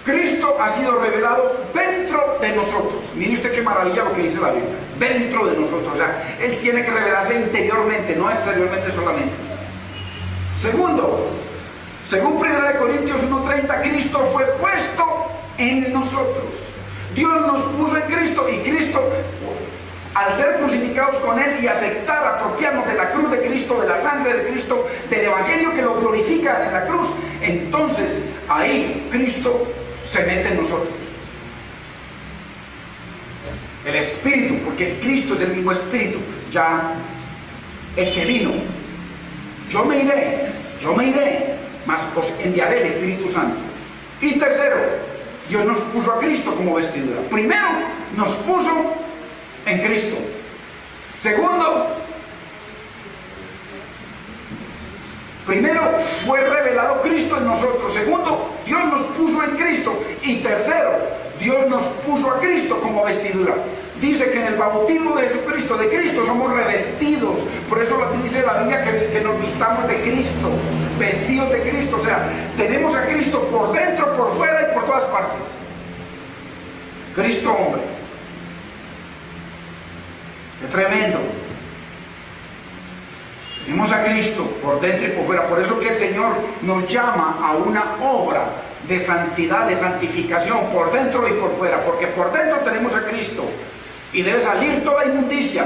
Cristo ha sido revelado dentro de nosotros. Mire usted qué maravilla lo que dice la Biblia. Dentro de nosotros. O sea, Él tiene que revelarse interiormente, no exteriormente solamente. Segundo, según 1 Corintios 1:30, Cristo fue puesto en nosotros. Dios nos puso en Cristo, y Cristo, al ser crucificados con Él y aceptar, apropiarnos de la cruz de Cristo, de la sangre de Cristo, del Evangelio que lo glorifica en la cruz, entonces ahí Cristo se mete en nosotros. El Espíritu, porque Cristo es el mismo Espíritu, ya el que vino. Yo me iré, mas os enviaré el Espíritu Santo. Y tercero, Dios nos puso a Cristo como vestidura. Primero, nos puso en Cristo. Segundo, primero fue revelado Cristo en nosotros. Segundo, Dios nos puso en Cristo. Y tercero, Dios nos puso a Cristo como vestidura. Dice que en el bautismo de Jesucristo, de Cristo, somos revestidos. Por eso dice la Biblia que nos vistamos de Cristo, vestidos de Cristo. O sea, tenemos a Cristo por dentro, por fuera y por todas partes. Cristo hombre. Qué tremendo. Tenemos a Cristo por dentro y por fuera. Por eso que el Señor nos llama a una obra de santidad, de santificación, por dentro y por fuera. Porque por dentro tenemos a Cristo y debe salir toda inmundicia.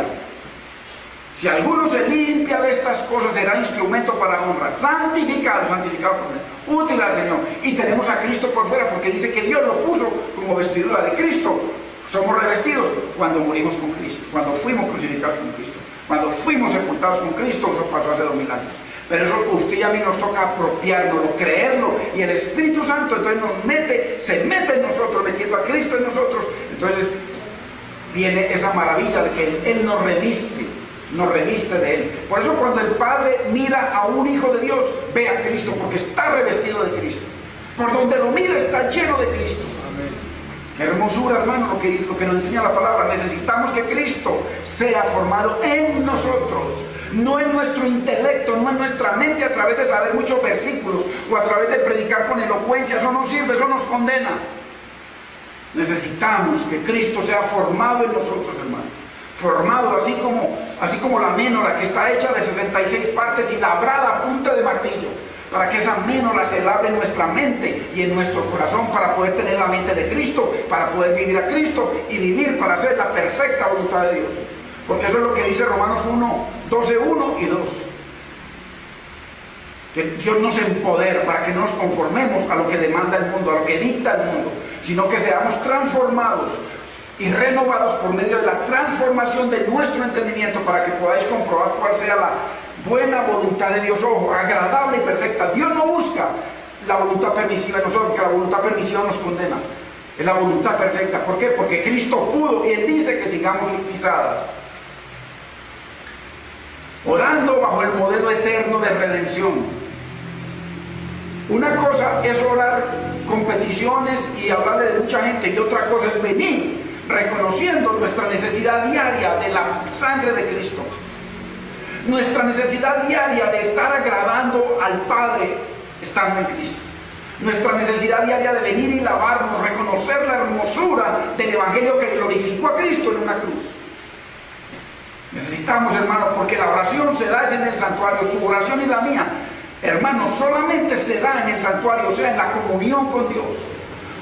Si alguno se limpia de estas cosas, será instrumento para honra, santificado por Él, útil al Señor. Y tenemos a Cristo por fuera, porque dice que Dios lo puso como vestidura de Cristo. Somos revestidos cuando morimos con Cristo, cuando fuimos crucificados con Cristo, cuando fuimos sepultados con Cristo. Eso pasó hace 2000 años. Pero eso usted y a mí nos toca apropiárnoslo, creerlo, y el Espíritu Santo entonces se mete en nosotros, metiendo a Cristo en nosotros. Entonces viene esa maravilla de que Él nos reviste de Él. Por eso cuando el Padre mira a un hijo de Dios, ve a Cristo, porque está revestido de Cristo. Por donde lo mira está lleno de Cristo. Amén. Qué hermosura, hermano, lo que nos enseña la palabra. Necesitamos que Cristo sea formado en nosotros, no en nuestro intelecto, no en nuestra mente, a través de saber muchos versículos o a través de predicar con elocuencia. Eso no sirve, eso nos condena. Necesitamos que Cristo sea formado en nosotros, hermano. Formado así como la ménora, que está hecha de 66 partes y labrada a punta de martillo, para que esa ménora se labre en nuestra mente y en nuestro corazón, para poder tener la mente de Cristo, para poder vivir a Cristo y vivir para hacer la perfecta voluntad de Dios. Porque eso es lo que dice Romanos 12, 1 y 2. Que Dios nos empodera para que no nos conformemos a lo que demanda el mundo, a lo que dicta el mundo, sino que seamos transformados y renovados por medio de la transformación de nuestro entendimiento, para que podáis comprobar cuál sea la buena voluntad de Dios, ojo, agradable y perfecta. Dios no busca la voluntad permisiva en nosotros, porque la voluntad permisiva nos condena. Es la voluntad perfecta. ¿Por qué? Porque Cristo pudo, y Él dice que sigamos sus pisadas, orando bajo el modelo eterno de redención. Una cosa es orar con peticiones y hablarle de mucha gente, y otra cosa es venir reconociendo nuestra necesidad diaria de la sangre de Cristo, nuestra necesidad diaria de estar agradando al Padre estando en Cristo, nuestra necesidad diaria de venir y lavarnos, reconocer la hermosura del Evangelio que glorificó a Cristo en una cruz. Necesitamos, hermanos, porque la oración se da en el santuario, su oración y la mía, hermanos, solamente se da en el santuario, o sea, en la comunión con Dios.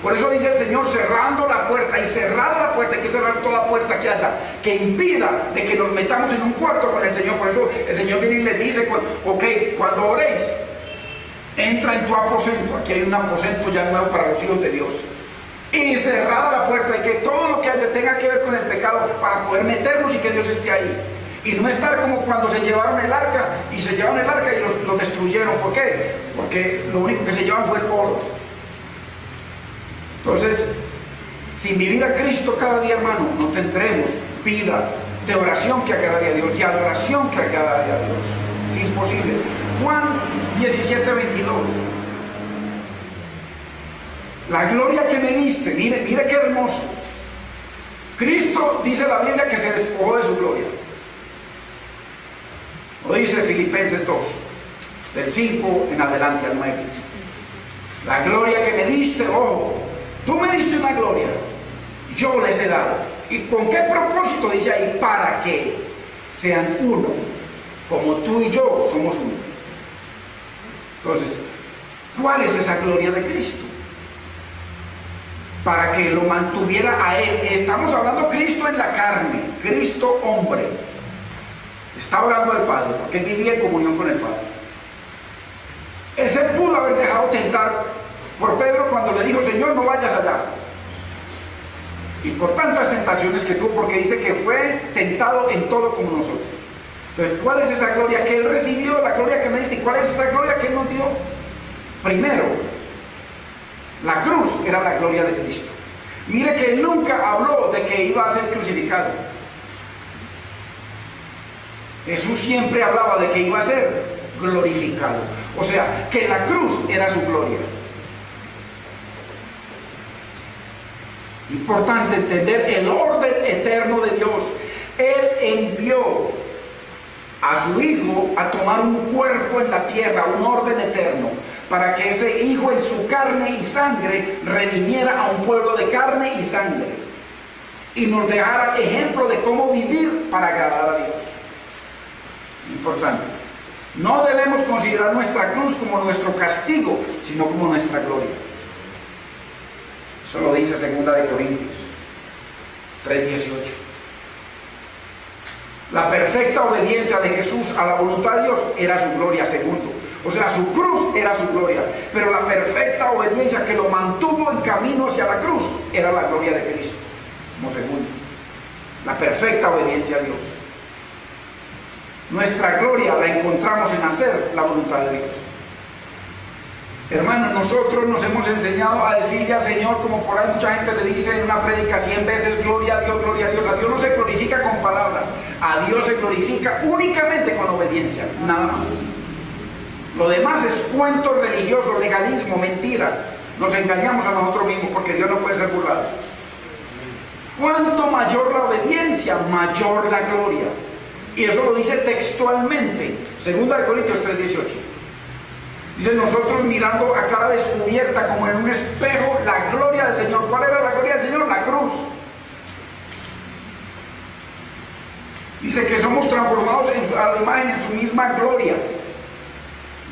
Por eso dice el Señor, cerrando la puerta, y cerrada la puerta, hay que cerrar toda puerta que haya, que impida de que nos metamos en un cuarto con el Señor. Por eso el Señor viene y le dice, ok, cuando oréis, entra en tu aposento. Aquí hay un aposento ya nuevo para los hijos de Dios. Y cerrada la puerta, y que todo lo que haya tenga que ver con el pecado, para poder meternos y que Dios esté ahí. Y no estar como cuando se llevaron el arca, y los destruyeron. ¿Por qué? Porque lo único que se llevaron fue el oro. Entonces, sin vivir a Cristo cada día, hermano, no tendremos vida de oración que agrade a Dios y adoración que agrade a Dios. Es imposible. Juan 17:22. La gloria que me diste, mire qué hermoso. Cristo, dice la Biblia, que se despojó de su gloria. Lo dice Filipenses 2, del 5 en adelante al 9. La gloria que me diste, ojo, tú me diste una gloria, yo les he dado. ¿Y con qué propósito? Dice ahí, para que sean uno, como tú y yo somos uno. Entonces, ¿cuál es esa gloria de Cristo? Para que lo mantuviera a Él. Estamos hablando de Cristo en la carne, Cristo hombre. Está orando al Padre, porque Él vivía en comunión con el Padre. Él se pudo haber dejado tentar por Pedro cuando le dijo, Señor, no vayas allá. Y por tantas tentaciones que tuvo, porque dice que fue tentado en todo como nosotros. Entonces, ¿cuál es esa gloria que Él recibió? La gloria que me diste. ¿Y cuál es esa gloria que Él nos dio? Primero, la cruz era la gloria de Cristo. Mire que Él nunca habló de que iba a ser crucificado. Jesús siempre hablaba de que iba a ser glorificado. O sea, que la cruz era su gloria. Importante entender el orden eterno de Dios. Él envió a su Hijo a tomar un cuerpo en la tierra, un orden eterno, para que ese Hijo en su carne y sangre redimiera a un pueblo de carne y sangre y nos dejara ejemplo de cómo vivir para agradar a Dios. Importante. No debemos considerar nuestra cruz como nuestro castigo, sino como nuestra gloria. Eso lo dice 2 Corintios 3:18. La perfecta obediencia de Jesús a la voluntad de Dios era su gloria, segundo. O sea, su cruz era su gloria, pero la perfecta obediencia que lo mantuvo en camino hacia la cruz era la gloria de Cristo, como segundo. La perfecta obediencia a Dios. Nuestra gloria la encontramos en hacer la voluntad de Dios. Hermanos, nosotros nos hemos enseñado a decirle al Señor, como por ahí mucha gente le dice en una prédica 100 veces, gloria a Dios, gloria a Dios. A Dios no se glorifica con palabras, a Dios se glorifica únicamente con obediencia, nada más. Lo demás es cuento religioso, legalismo, mentira. Nos engañamos a nosotros mismos porque Dios no puede ser burlado. Cuanto mayor la obediencia, mayor la gloria. Y eso lo dice textualmente, 2 Corintios 3:18. Dice, nosotros mirando a cara descubierta como en un espejo la gloria del Señor. ¿Cuál era la gloria del Señor? La cruz. Dice que somos transformados a la imagen en su misma gloria.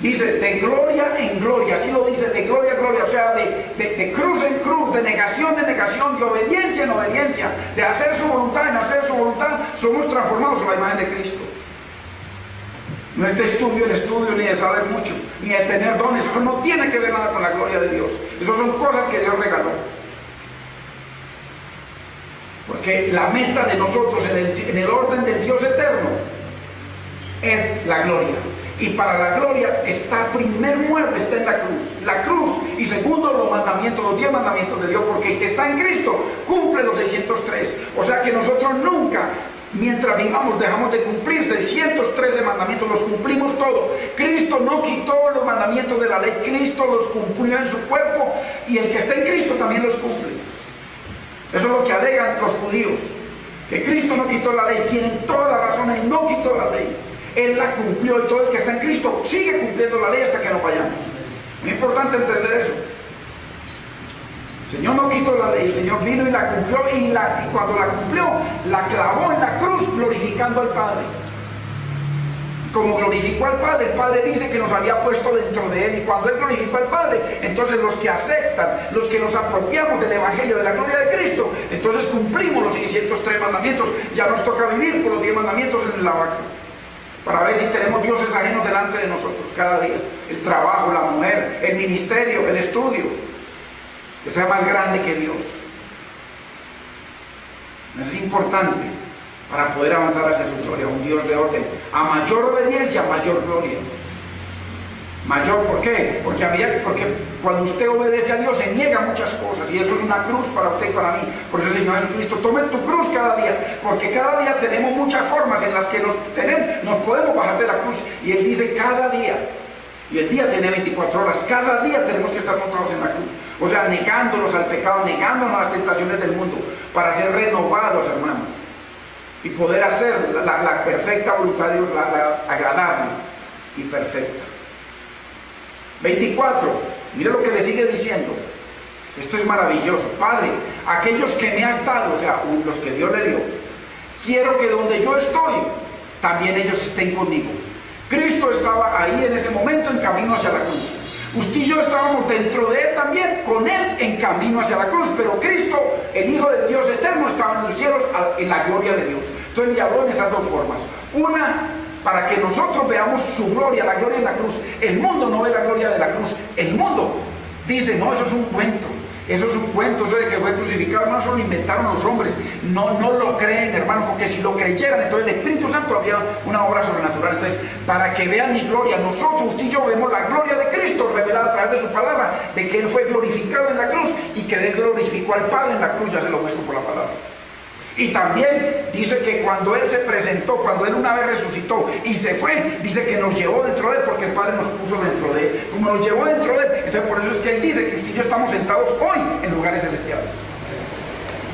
Dice, de gloria en gloria, así lo dice, de gloria en gloria, o sea, de cruz en cruz, de negación en negación, de obediencia en obediencia, de hacer su voluntad en hacer su voluntad, somos transformados a la imagen de Cristo. No es de estudio el estudio, ni de saber mucho, ni de tener dones, eso no tiene que ver nada con la gloria de Dios. Esas son cosas que Dios regaló. Porque la meta de nosotros en el orden del Dios eterno es la gloria. Y para la gloria está, primer muerte está en la cruz, y segundo los mandamientos, los 10 mandamientos de Dios, porque el que está en Cristo cumple los 603. O sea que nosotros nunca mientras vivamos dejamos de cumplir 613 mandamientos, los cumplimos todos. Cristo no quitó los mandamientos de la ley, Cristo los cumplió en su cuerpo, y el que está en Cristo también los cumple. Eso es lo que alegan los judíos, que Cristo no quitó la ley. Tienen toda la razón, Él no quitó la ley, Él la cumplió, y todo el que está en Cristo sigue cumpliendo la ley hasta que nos vayamos. Muy importante entender eso. El Señor no quitó la ley, el Señor vino y la cumplió, y cuando la cumplió, la clavó en la cruz, glorificando al Padre. Como glorificó al Padre, el Padre dice que nos había puesto dentro de Él, y cuando Él glorificó al Padre, entonces los que aceptan, los que nos apropiamos del Evangelio de la gloria de Cristo, entonces cumplimos los 603 mandamientos. Ya nos toca vivir por los 10 mandamientos en el lavacro, para ver si tenemos dioses ajenos delante de nosotros cada día. El trabajo, la mujer, el ministerio, el estudio, que sea más grande que Dios. Eso es importante para poder avanzar hacia su gloria. Un Dios de orden. A mayor obediencia, mayor gloria. Mayor, ¿por qué? Porque cuando usted obedece a Dios se niega muchas cosas, y eso es una cruz para usted y para mí. Por eso el Señor Jesucristo, tome tu cruz cada día, porque cada día tenemos muchas formas en las que nos podemos bajar de la cruz, y Él dice cada día. Y el día tiene 24 horas, cada día tenemos que estar montados en la cruz. O sea, negándonos al pecado, negándonos a las tentaciones del mundo, para ser renovados, hermano, y poder hacer la perfecta voluntad de Dios, la agradable y perfecta. 24, mire lo que le sigue diciendo. Esto es maravilloso. Padre, aquellos que me has dado, o sea, los que Dios le dio, quiero que donde yo estoy, también ellos estén conmigo. Cristo estaba ahí en ese momento en camino hacia la cruz. Usted y yo estábamos dentro de Él también, con Él en camino hacia la cruz. Pero Cristo, el Hijo del Dios eterno, estaba en los cielos en la gloria de Dios. Entonces le habló en esas dos formas. Una, para que nosotros veamos su gloria, la gloria en la cruz. El mundo no ve la gloria de la cruz. El mundo dice, no, eso es un cuento. Eso es un cuento, eso de que fue crucificado, no, eso lo inventaron los hombres. No lo creen, hermano, porque si lo creyeran, entonces el Espíritu Santo habría una obra sobrenatural. Entonces, para que vean mi gloria, nosotros, usted y yo, vemos la gloria de Cristo revelada a través de su palabra, de que Él fue glorificado en la cruz, y que Él glorificó al Padre en la cruz. Ya se lo muestro por la palabra. Y también dice que cuando Él se presentó, cuando Él una vez resucitó y se fue, dice que nos llevó dentro de Él, porque el Padre nos puso dentro de Él. Como nos llevó dentro de Él, entonces por eso es que Él dice que usted y yo estamos sentados hoy en lugares celestiales.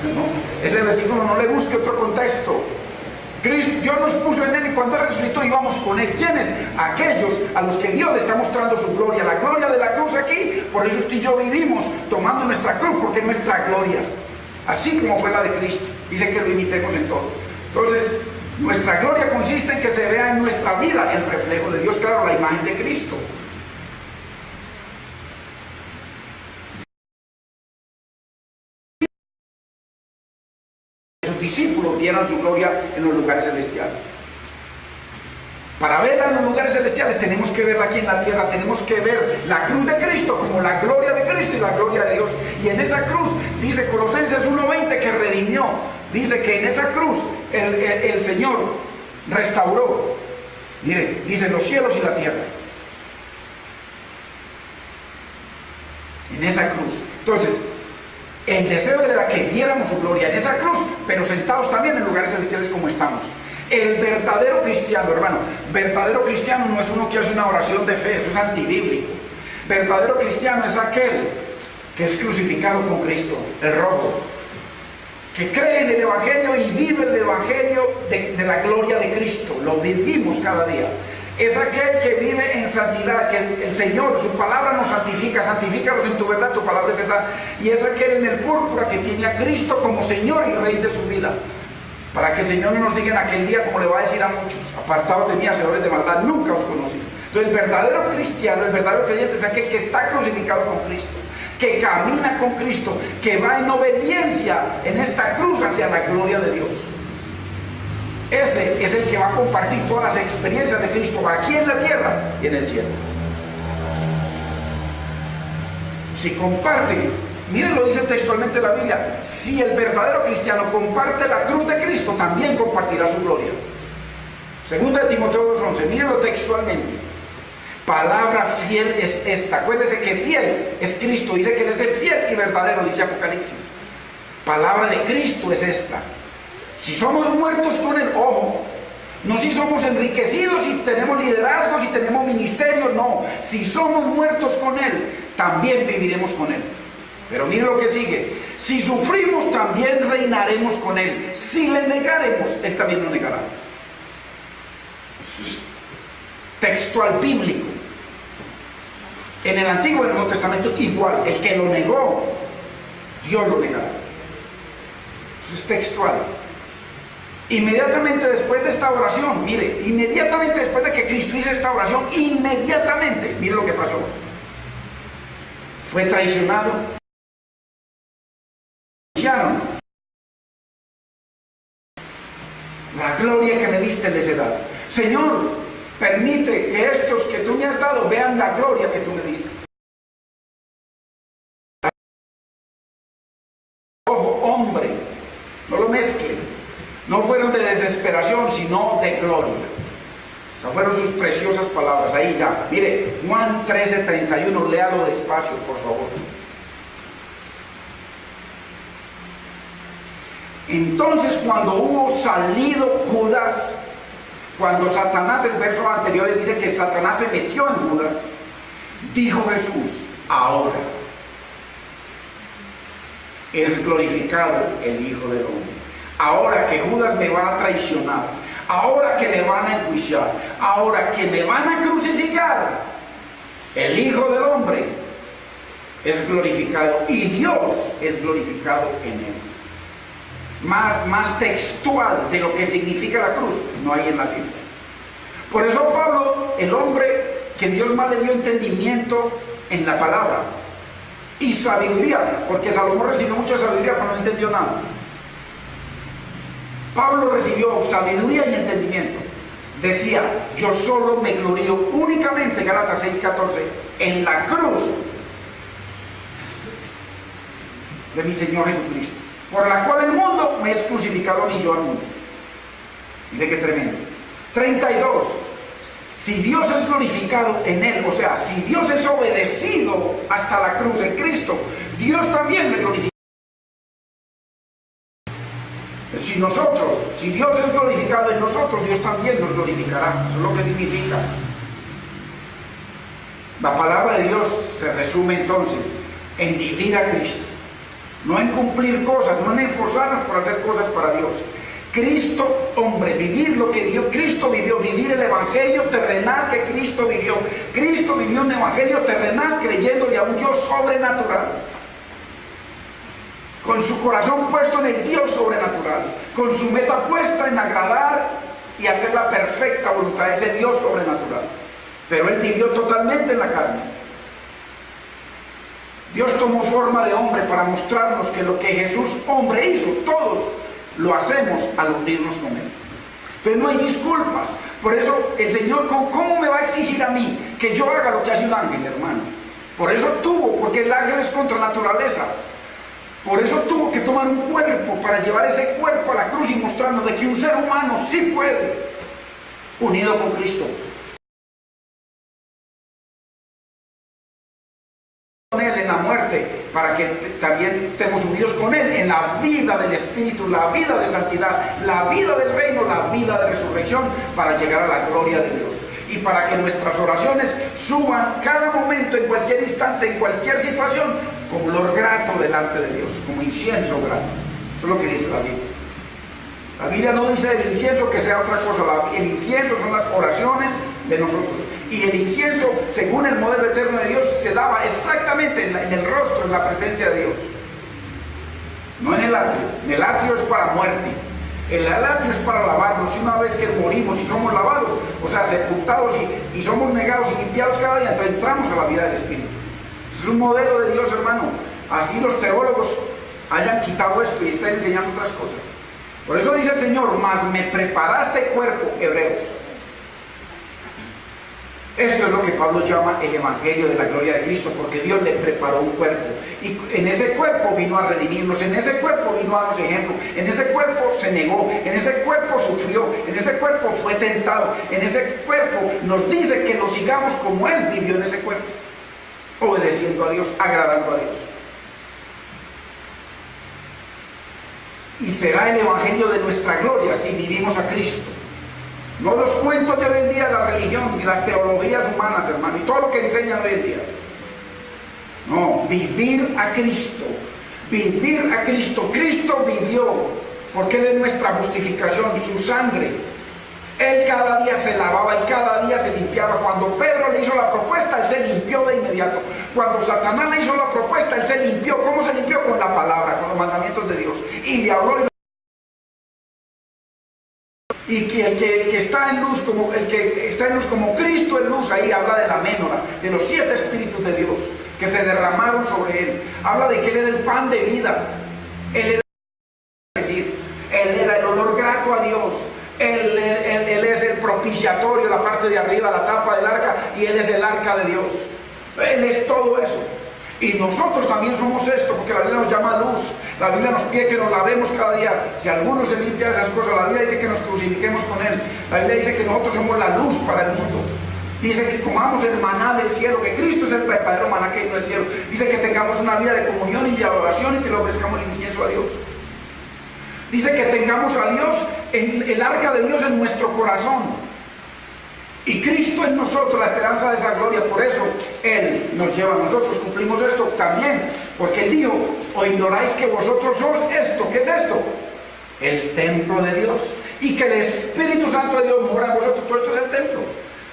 ¿No? Ese versículo no le busque otro contexto. Dios nos puso en Él, y cuando Él resucitó íbamos con Él. ¿Quiénes? Aquellos a los que Dios le está mostrando su gloria, la gloria de la cruz aquí. Por eso usted y yo vivimos tomando nuestra cruz, porque es nuestra gloria, así como fue la de Cristo. Dice que lo imitemos en todo. Entonces, nuestra gloria consiste en que se vea en nuestra vida el reflejo de Dios, claro, la imagen de Cristo. Sus discípulos vieron su gloria en los lugares celestiales. Para verla en los lugares celestiales tenemos que verla aquí en la tierra. Tenemos que ver la cruz de Cristo como la gloria de Cristo y la gloria de Dios. Y en esa cruz, dice Colosenses 1:20, que redimió. Dice que en esa cruz el Señor restauró, mire, dice, los cielos y la tierra. En esa cruz. Entonces, el deseo era que viéramos su gloria en esa cruz, pero sentados también en lugares celestiales como estamos. El verdadero cristiano, hermano, verdadero cristiano no es uno que hace una oración de fe, eso es antibíblico. Verdadero cristiano es aquel que es crucificado con Cristo, el rojo, que cree en el Evangelio y vive el Evangelio de la gloria de Cristo. Lo vivimos cada día. Es aquel que vive en santidad, que el Señor, su palabra nos santifica. Santifícalos en tu verdad, tu palabra es verdad. Y es aquel en el púrpura que tiene a Cristo como Señor y Rey de su vida. Para que el Señor no nos diga en aquel día, como le va a decir a muchos: apartados de mí, hacedores de maldad, nunca os conocí. Entonces, el verdadero cristiano, el verdadero creyente es aquel que está crucificado con Cristo, que camina con Cristo, que va en obediencia en esta cruz hacia la gloria de Dios. Ese es el que va a compartir todas las experiencias de Cristo aquí en la tierra y en el cielo. Si comparten, miren, lo dice textualmente la Biblia: si el verdadero cristiano comparte la cruz de Cristo, también compartirá su gloria. Segunda de Timoteo 2:11, mírenlo textualmente. Palabra fiel es esta. Acuérdese que fiel es Cristo. Dice que Él es el fiel y verdadero, dice Apocalipsis. Palabra de Cristo es esta. Si somos muertos con Él, ojo, no si somos enriquecidos y tenemos liderazgos y tenemos ministerios, no. Si somos muertos con Él, también viviremos con Él. Pero mire lo que sigue. Si sufrimos, también reinaremos con Él. Si le negaremos, Él también nos negará. Eso es textual bíblico. En el Antiguo y en el Nuevo Testamento igual. El que lo negó, Dios lo negará. Eso es textual. Inmediatamente después de esta oración, mire, inmediatamente después de que Cristo hizo esta oración, inmediatamente, mire lo que pasó. Fue traicionado. La gloria que me diste les he dado. Señor, permite que estos que tú me has dado vean la gloria que tú me diste. Ojo, hombre, no lo mezclen. No fueron de desesperación, sino de gloria. Esas fueron sus preciosas palabras. Ahí ya. Mire, Juan 13:31, léalo despacio, por favor. Entonces, cuando hubo salido Judas, cuando Satanás, el verso anterior dice que Satanás se metió en Judas, dijo Jesús: ahora es glorificado el Hijo del Hombre. Ahora que Judas me va a traicionar, ahora que me van a enjuiciar, ahora que me van a crucificar, el Hijo del Hombre es glorificado y Dios es glorificado en él. Más textual de lo que significa la cruz no hay en la Biblia. Por eso Pablo, el hombre que Dios más le dio entendimiento en la palabra y sabiduría, porque Salomón recibió mucha sabiduría pero no entendió nada. Pablo recibió sabiduría y entendimiento. Decía: yo solo me glorío únicamente, Gálatas 6:14, en la cruz de mi Señor Jesucristo, por la cual el mundo me es crucificado y yo al mundo. Mire qué tremendo. 32. Si Dios es glorificado en él, o sea, si Dios es obedecido hasta la cruz en Cristo, Dios también me glorifica. Si Dios es glorificado en nosotros, Dios también nos glorificará. Eso es lo que significa. La palabra de Dios se resume entonces en vivir a Cristo. No en cumplir cosas, no en esforzarnos por hacer cosas para Dios. Cristo, hombre, vivir lo que Cristo vivió, vivir el evangelio terrenal que Cristo vivió. Cristo vivió un evangelio terrenal creyéndole a un Dios sobrenatural, con su corazón puesto en el Dios sobrenatural, con su meta puesta en agradar y hacer la perfecta voluntad de ese Dios sobrenatural. Pero él vivió totalmente en la carne. Dios tomó forma de hombre para mostrarnos que lo que Jesús hombre hizo, todos lo hacemos al unirnos con él. Entonces no hay disculpas. Por eso el Señor, ¿cómo me va a exigir a mí que yo haga lo que hace un ángel, hermano? Por eso porque el ángel es contra naturaleza. Por eso tuvo que tomar un cuerpo para llevar ese cuerpo a la cruz y mostrarnos de que un ser humano sí puede, unido con Cristo, con él en la muerte, para que también estemos unidos con él en la vida del Espíritu, la vida de santidad, la vida del reino, la vida de resurrección, para llegar a la gloria de Dios. Y para que nuestras oraciones suban cada momento, en cualquier instante, en cualquier situación, como olor grato delante de Dios, como incienso grato. Eso es lo que dice la Biblia. La Biblia no dice del incienso que sea otra cosa. El incienso son las oraciones de nosotros. Y el incienso, según el modelo eterno de Dios, se daba exactamente en el rostro, en la presencia de Dios. No en el atrio. En el atrio es para muerte. El atrio es para lavarnos. Y una vez que morimos y somos lavados, o sea, sepultados y somos negados y limpiados cada día, entonces entramos a la vida del Espíritu. Es un modelo de Dios, hermano. Así los teólogos hayan quitado esto y están enseñando otras cosas. Por eso dice el Señor: mas me preparaste cuerpo, Hebreos. Esto es lo que Pablo llama el evangelio de la gloria de Cristo, porque Dios le preparó un cuerpo. Y en ese cuerpo vino a redimirnos, en ese cuerpo vino a darnos ejemplo, en ese cuerpo se negó, en ese cuerpo sufrió, en ese cuerpo fue tentado, en ese cuerpo nos dice que lo sigamos como Él vivió en ese cuerpo, obedeciendo a Dios, agradando a Dios. y será el evangelio de nuestra gloria si vivimos a Cristo. No los cuentos de hoy en día, la religión, ni las teologías humanas, hermano, y todo lo que enseñan hoy en día. No, vivir a Cristo. Vivir a Cristo. Cristo vivió, porque Él es nuestra justificación, su sangre. Él cada día se lavaba y cada día se limpiaba. Cuando Pedro le hizo la propuesta, Él se limpió de inmediato. Cuando Satanás le hizo la propuesta, Él se limpió. ¿Cómo se limpió? Con la palabra, con los mandamientos de Dios. Y le habló y que el que está en luz, como el que está en luz como Cristo en luz, ahí habla de la ménora, de los 7 espíritus de Dios que se derramaron sobre Él. Habla de que Él era el pan de vida. Él era el olor grato a Dios. Él es el propiciatorio, la parte de arriba, la tapa del arca, y Él es el arca de Dios. Él es todo eso. Y nosotros también somos esto, porque la Biblia nos llama luz. La Biblia nos pide que nos lavemos cada día. Si alguno se limpia de esas cosas, la Biblia dice que nos crucifiquemos con Él. La Biblia dice que nosotros somos la luz para el mundo. Dice que comamos el maná del cielo, que Cristo es el verdadero maná que vino del cielo. Dice que tengamos una vida de comunión y de adoración y que le ofrezcamos el incienso a Dios. Dice que tengamos a Dios, el arca de Dios en nuestro corazón. Y Cristo en nosotros, la esperanza de esa gloria. Por eso Él nos lleva a nosotros. Cumplimos esto también, porque Él dijo: ¿o ignoráis que vosotros sois esto? ¿Qué es esto? El templo de Dios. Y que el Espíritu Santo de Dios mora en vosotros. Todo esto es el templo.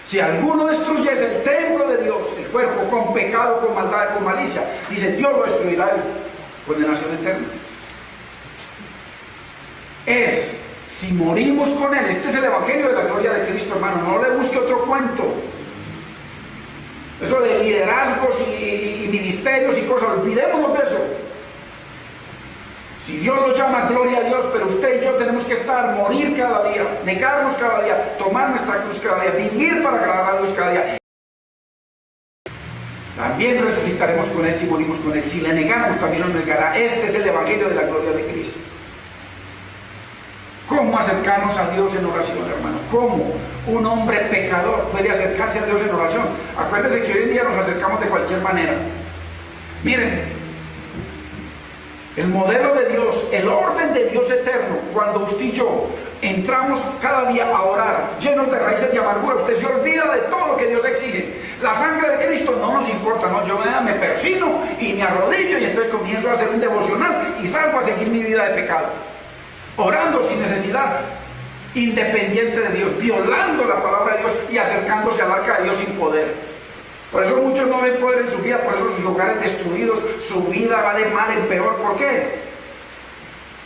Si alguno destruyese el templo de Dios, el cuerpo, con pecado, con maldad, con malicia, dice, Dios lo destruirá, condenación eterna. Si morimos con Él, este es el evangelio de la gloria de Cristo, hermano. No le busque otro cuento. Eso de liderazgos y ministerios y cosas, olvidémonos de eso. Si Dios nos llama, gloria a Dios, pero usted y yo tenemos que morir cada día, negarnos cada día, tomar nuestra cruz cada día, vivir para agradar a Dios cada día. También resucitaremos con Él si morimos con Él. Si le negamos, también nos negará. Este es el evangelio de la gloria de Cristo. ¿Cómo acercarnos a Dios en oración, hermano? ¿Cómo un hombre pecador puede acercarse a Dios en oración? Acuérdense que hoy en día nos acercamos de cualquier manera. Miren, el modelo de Dios, el orden de Dios eterno, cuando usted y yo entramos cada día a orar, llenos de raíces de amargura, usted se olvida de todo lo que Dios exige. La sangre de Cristo no nos importa, no, yo me persino y me arrodillo y entonces comienzo a hacer un devocional y salgo a seguir mi vida de pecado. Orando sin necesidad, independiente de Dios, violando la palabra de Dios y acercándose al arca de Dios sin poder. Por eso muchos no ven poder en su vida, por eso sus hogares destruidos, su vida va de mal en peor. ¿Por qué?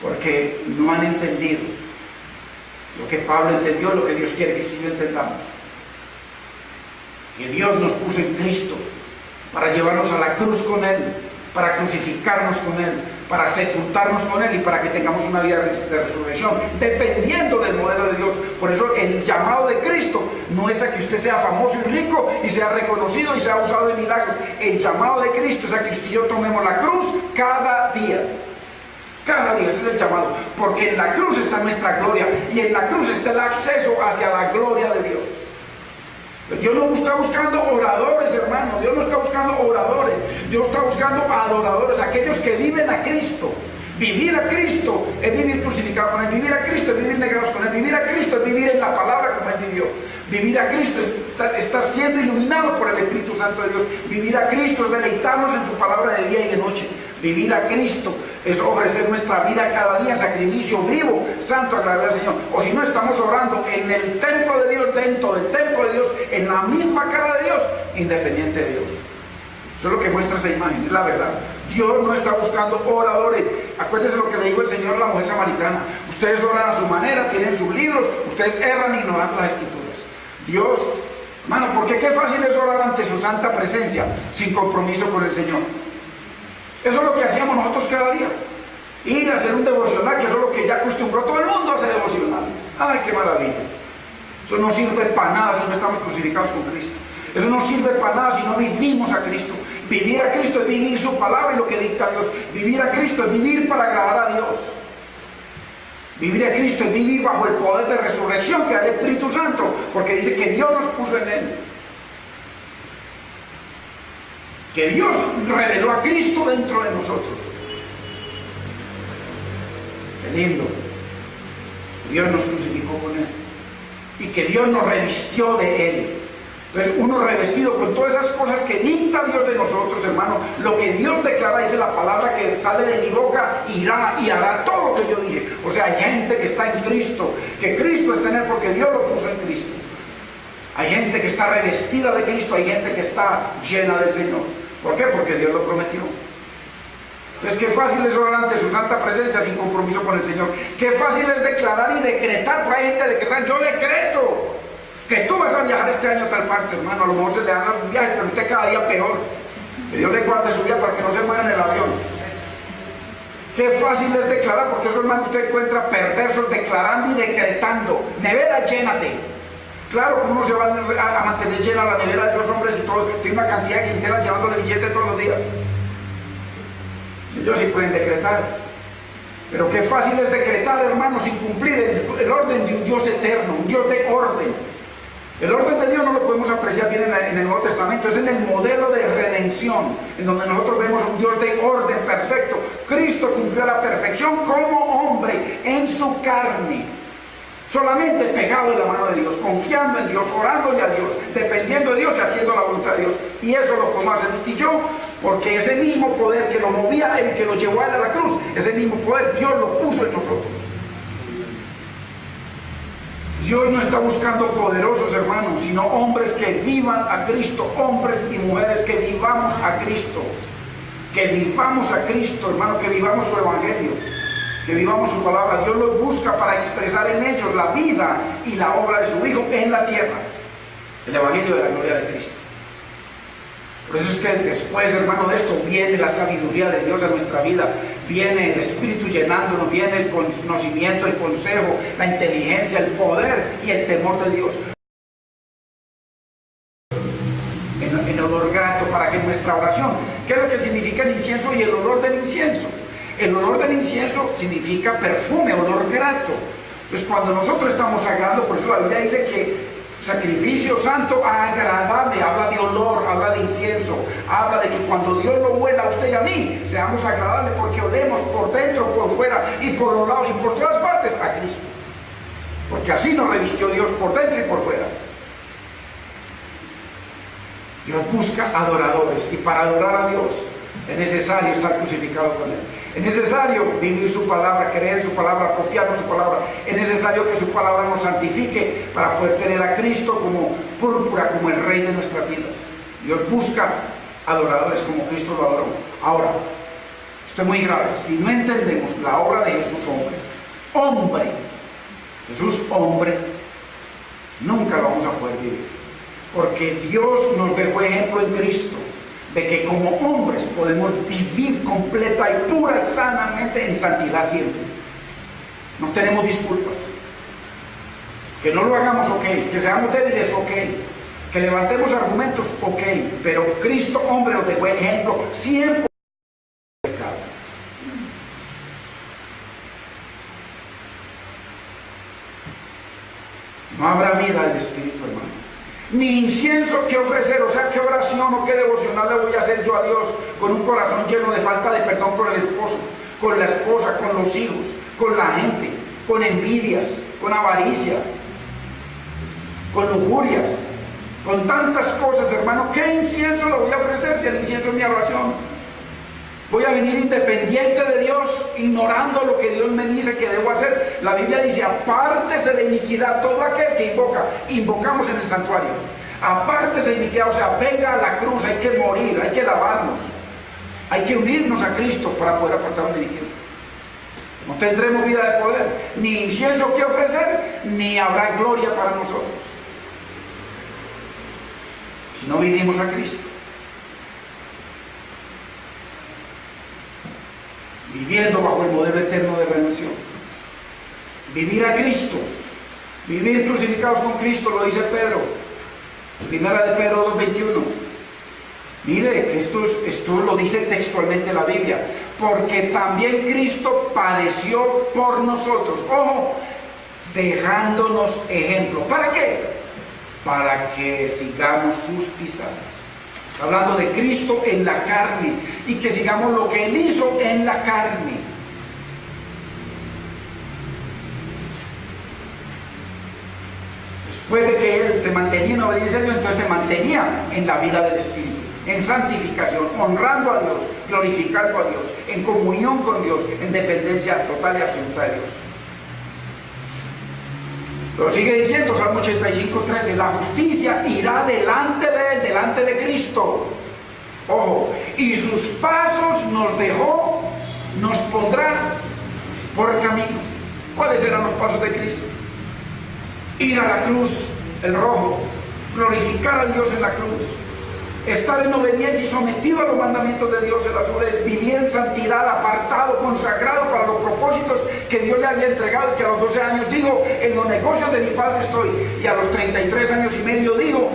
Porque no han entendido lo que Pablo entendió, lo que Dios quiere que usted y yo entendamos. Que Dios nos puso en Cristo para llevarnos a la cruz con Él, para crucificarnos con Él, para sepultarnos con Él y para que tengamos una vida de resurrección, dependiendo del modelo de Dios. Por eso el llamado de Cristo no es a que usted sea famoso y rico y sea reconocido y sea usado de milagros. El llamado de Cristo es a que usted y yo tomemos la cruz cada día. Cada día, ese es el llamado, porque en la cruz está nuestra gloria y en la cruz está el acceso hacia la gloria de Dios. Dios no está buscando oradores, hermano. Dios no está buscando oradores. Dios está buscando adoradores, aquellos que viven a Cristo. Vivir a Cristo es vivir crucificado con Él. Vivir a Cristo es vivir negados con Él. Vivir a Cristo es vivir en la palabra como Él vivió. Vivir a Cristo es estar siendo iluminado por el Espíritu Santo de Dios. Vivir a Cristo es deleitarnos en su palabra de día y de noche. Vivir a Cristo es ofrecer nuestra vida cada día en sacrificio vivo, santo, agradable al Señor. O si no, estamos orando en el templo de Dios, dentro del templo de Dios, en la misma cara de Dios, independiente de Dios. Eso es lo que muestra esa imagen, es la verdad. Dios no está buscando oradores. Acuérdense lo que le dijo el Señor a la mujer samaritana. Ustedes oran a su manera, tienen sus libros, ustedes erran ignorando las escrituras. Dios, hermano, porque qué fácil es orar ante su santa presencia, sin compromiso con el Señor. Eso es lo que hacíamos nosotros cada día. Ir a hacer un devocional, que eso es lo que ya acostumbró todo el mundo a hacer devocionales. ¡Ay, qué maravilla! Eso no sirve para nada si no estamos crucificados con Cristo. Eso no sirve para nada si no vivimos a Cristo. Vivir a Cristo es vivir su palabra y lo que dicta Dios. Vivir a Cristo es vivir para agradar a Dios. Vivir a Cristo es vivir bajo el poder de resurrección que da el Espíritu Santo, porque dice que Dios nos puso en Él. Que Dios reveló a Cristo dentro de nosotros. Qué lindo. Dios nos crucificó con Él. Y que Dios nos revistió de Él. Entonces, uno revestido con todas esas cosas que dicta Dios de nosotros, hermano, lo que Dios declara, dice la palabra que sale de mi boca, irá y hará todo lo que yo dije. O sea, hay gente que está en Cristo, que Cristo está en Él porque Dios lo puso en Cristo. Hay gente que está revestida de Cristo, hay gente que está llena del Señor. ¿Por qué? Porque Dios lo prometió. Entonces, qué fácil es orar ante su santa presencia sin compromiso con el Señor. Qué fácil es declarar y decretar. Pues hay gente que decreta, yo decreto que tú vas a viajar este año a tal parte, hermano. A lo mejor se le dan los viajes, pero usted cada día peor. Que Dios le guarde su vida para que no se muera en el avión. Qué fácil es declarar, porque eso, hermano, usted encuentra perversos declarando y decretando. Nevera, llénate. Claro, ¿cómo no se va a mantener llena la nevera de esos hombres y todo? Tiene una cantidad de quintelas llevándole billetes todos los días. Ellos sí pueden decretar. Pero qué fácil es decretar, hermano, sin cumplir el orden de un Dios eterno, un Dios de orden. El orden de Dios no lo podemos apreciar bien en el Nuevo Testamento, es en el modelo de redención, en donde nosotros vemos un Dios de orden perfecto. Cristo cumplió a la perfección como hombre en su carne, solamente pegado en la mano de Dios, confiando en Dios, orándole a Dios, dependiendo de Dios y haciendo la voluntad de Dios. Y eso lo podemos hacer usted y yo, porque ese mismo poder que lo movía, el que lo llevó a la cruz, ese mismo poder Dios lo puso en nosotros. Dios no está buscando poderosos, hermanos, sino hombres que vivan a Cristo, hombres y mujeres que vivamos a Cristo, hermano, que vivamos su evangelio, que vivamos su palabra. Dios los busca para expresar en ellos la vida y la obra de su Hijo en la tierra, el evangelio de la gloria de Cristo. Por eso es que después, hermano, de esto viene la sabiduría de Dios a nuestra vida, viene el Espíritu llenándonos, viene el conocimiento, el consejo, la inteligencia, el poder y el temor de Dios. En olor grato, para que nuestra oración, ¿qué es lo que significa el incienso y el olor del incienso? El olor del incienso significa perfume, olor grato. Entonces, cuando nosotros estamos agradando, por eso la Biblia dice que sacrificio santo agradable, habla de olor, habla de incienso, habla de que cuando Dios lo huela a usted y a mí, seamos agradables porque olemos por dentro, por fuera y por los lados y por todas partes a Cristo. Porque así nos revistió Dios por dentro y por fuera. Dios busca adoradores y para adorar a Dios es necesario estar crucificado con Él. Es necesario vivir su palabra, creer en su palabra, apropiarnos su palabra. Es necesario que su palabra nos santifique para poder tener a Cristo como púrpura, como el Rey de nuestras vidas. Dios busca adoradores como Cristo lo adoró. Ahora, esto es muy grave. Si no entendemos la obra de Jesús hombre, Jesús hombre, nunca lo vamos a poder vivir. Porque Dios nos dejó ejemplo en Cristo de que como hombres podemos vivir completa y pura y sanamente en santidad siempre. No tenemos disculpas. Que no lo hagamos, ok. Que seamos débiles, ok. Que levantemos argumentos, ok. Pero Cristo hombre nos dejó ejemplo siempre. No habrá vida del Espíritu, hermano. Ni incienso que ofrecer, o sea, qué oración o qué devocional le voy a hacer yo a Dios con un corazón lleno de falta de perdón por el esposo, con la esposa, con los hijos, con la gente, con envidias, con avaricia, con lujurias, con tantas cosas, hermano. ¿Qué incienso le voy a ofrecer si el incienso es mi oración? Voy a venir independiente de Dios, ignorando lo que Dios me dice que debo hacer. La Biblia dice, apártese de iniquidad todo aquel que invocamos en el santuario. Apártese de iniquidad, o sea, venga a la cruz, hay que morir, hay que lavarnos, hay que unirnos a Cristo para poder apartarnos de iniquidad. No tendremos vida de poder, ni incienso que ofrecer, ni habrá gloria para nosotros si no vivimos a Cristo. Viviendo bajo el modelo eterno de redención. Vivir a Cristo, vivir crucificados con Cristo, lo dice Pedro, primera de Pedro 2:21. Mire, que esto lo dice textualmente la Biblia, porque también Cristo padeció por nosotros, ojo, dejándonos ejemplo. ¿Para qué? Para que sigamos sus pisadas. Hablando de Cristo en la carne y que sigamos lo que Él hizo en la carne. Después de que él se mantenía en obediencia a Dios, entonces se mantenía en la vida del Espíritu, en santificación, honrando a Dios, glorificando a Dios, en comunión con Dios, en dependencia total y absoluta de Dios. Lo sigue diciendo Salmo 85:13, la justicia irá delante de él, delante de Cristo. Ojo, y sus pasos nos pondrá por camino. ¿Cuáles eran los pasos de Cristo? Ir a la cruz, el rojo, glorificar a Dios en la cruz, estar en obediencia y sometido a los mandamientos de Dios, el azul es vivir en santidad, apartado, consagrado para los propósitos que Dios le había entregado, que a los 12 años dijo, en los negocios de mi padre estoy, y a los 33 años y medio dijo,